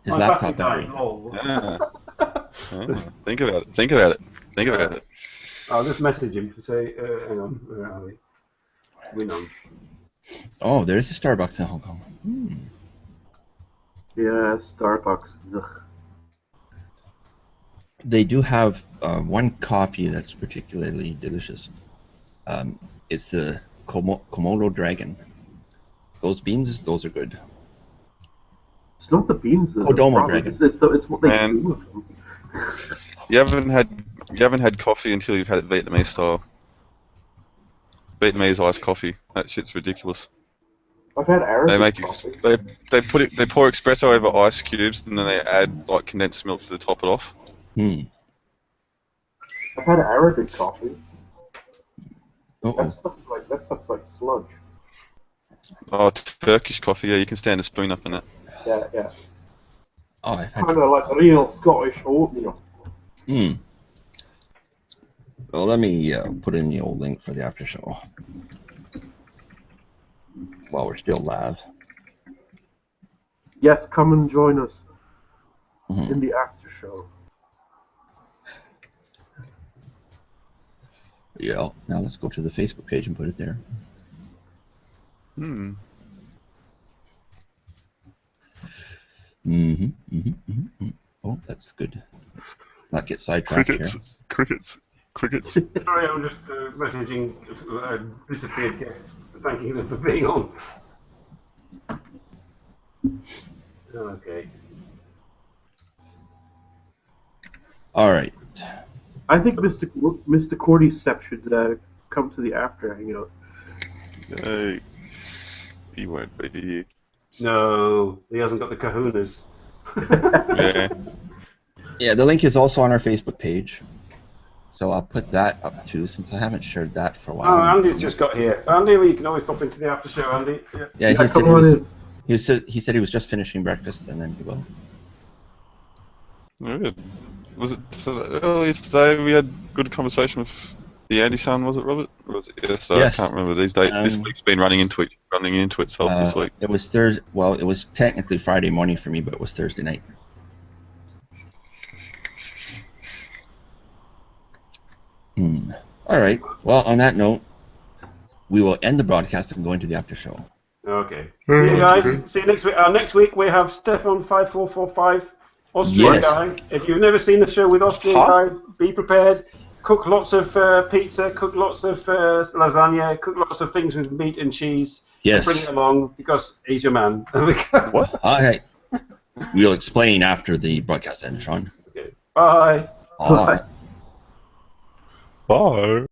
His laptop battery. Yeah. Think about it. I'll just message him to say, hang on, where are we? We know. Oh, there's a Starbucks in Hong Kong. Yeah, Starbucks. Ugh. They do have one coffee that's particularly delicious. It's the Komodo Dragon. Those beans, those are good. It's not the beans. Komodo Dragon. It's what they do with them. You haven't had coffee until you've had it Vietnamese style. Vietnamese iced coffee. That shit's ridiculous. I've had Arabic coffee. They pour espresso over ice cubes and then they add like condensed milk to top it off. I've had Arabic coffee. That stuff's like sludge. Oh, Turkish coffee. Yeah, you can stand a spoon up in it. Yeah. Oh, kind of like real Scottish oatmeal. Well, let me put in the old link for the after show while we're still live. Yes, come and join us in the after show. Yeah. Now let's go to the Facebook page and put it there. Oh, that's good. Let's not get sidetracked here. Crickets. Sorry, I'm just messaging disappeared guests, thanking them for being on. Okay. All right. I think Mr. Cordyceps should come to the after hangout. He won't be. No, he hasn't got the kahunas. Yeah. Yeah, the link is also on our Facebook page. So I'll put that up too, since I haven't shared that for a while. Oh, Andy's just got here. Andy, well, you can always pop into the after show, Andy. Yeah, he said he was just finishing breakfast, and then he will. Good. Was it earlier today we had good conversation with the Andy son, was it, Robert? Or was it yesterday? Yes. I can't remember these days. This week's been running into itself this week. It was Thursday. Well, it was technically Friday morning for me, but it was Thursday night. All right. Well, on that note, we will end the broadcast and go into the after show. Okay. See you guys. See you next week. Next week we have Stefan5445 Austrian guy. If you've never seen the show with Austrian guy, be prepared. Cook lots of pizza, cook lots of lasagna, cook lots of things with meat and cheese. Yes. And bring it along because he's your man. What? Okay. We'll explain after the broadcast ends, Sean. Okay. Bye. Bye. Bye.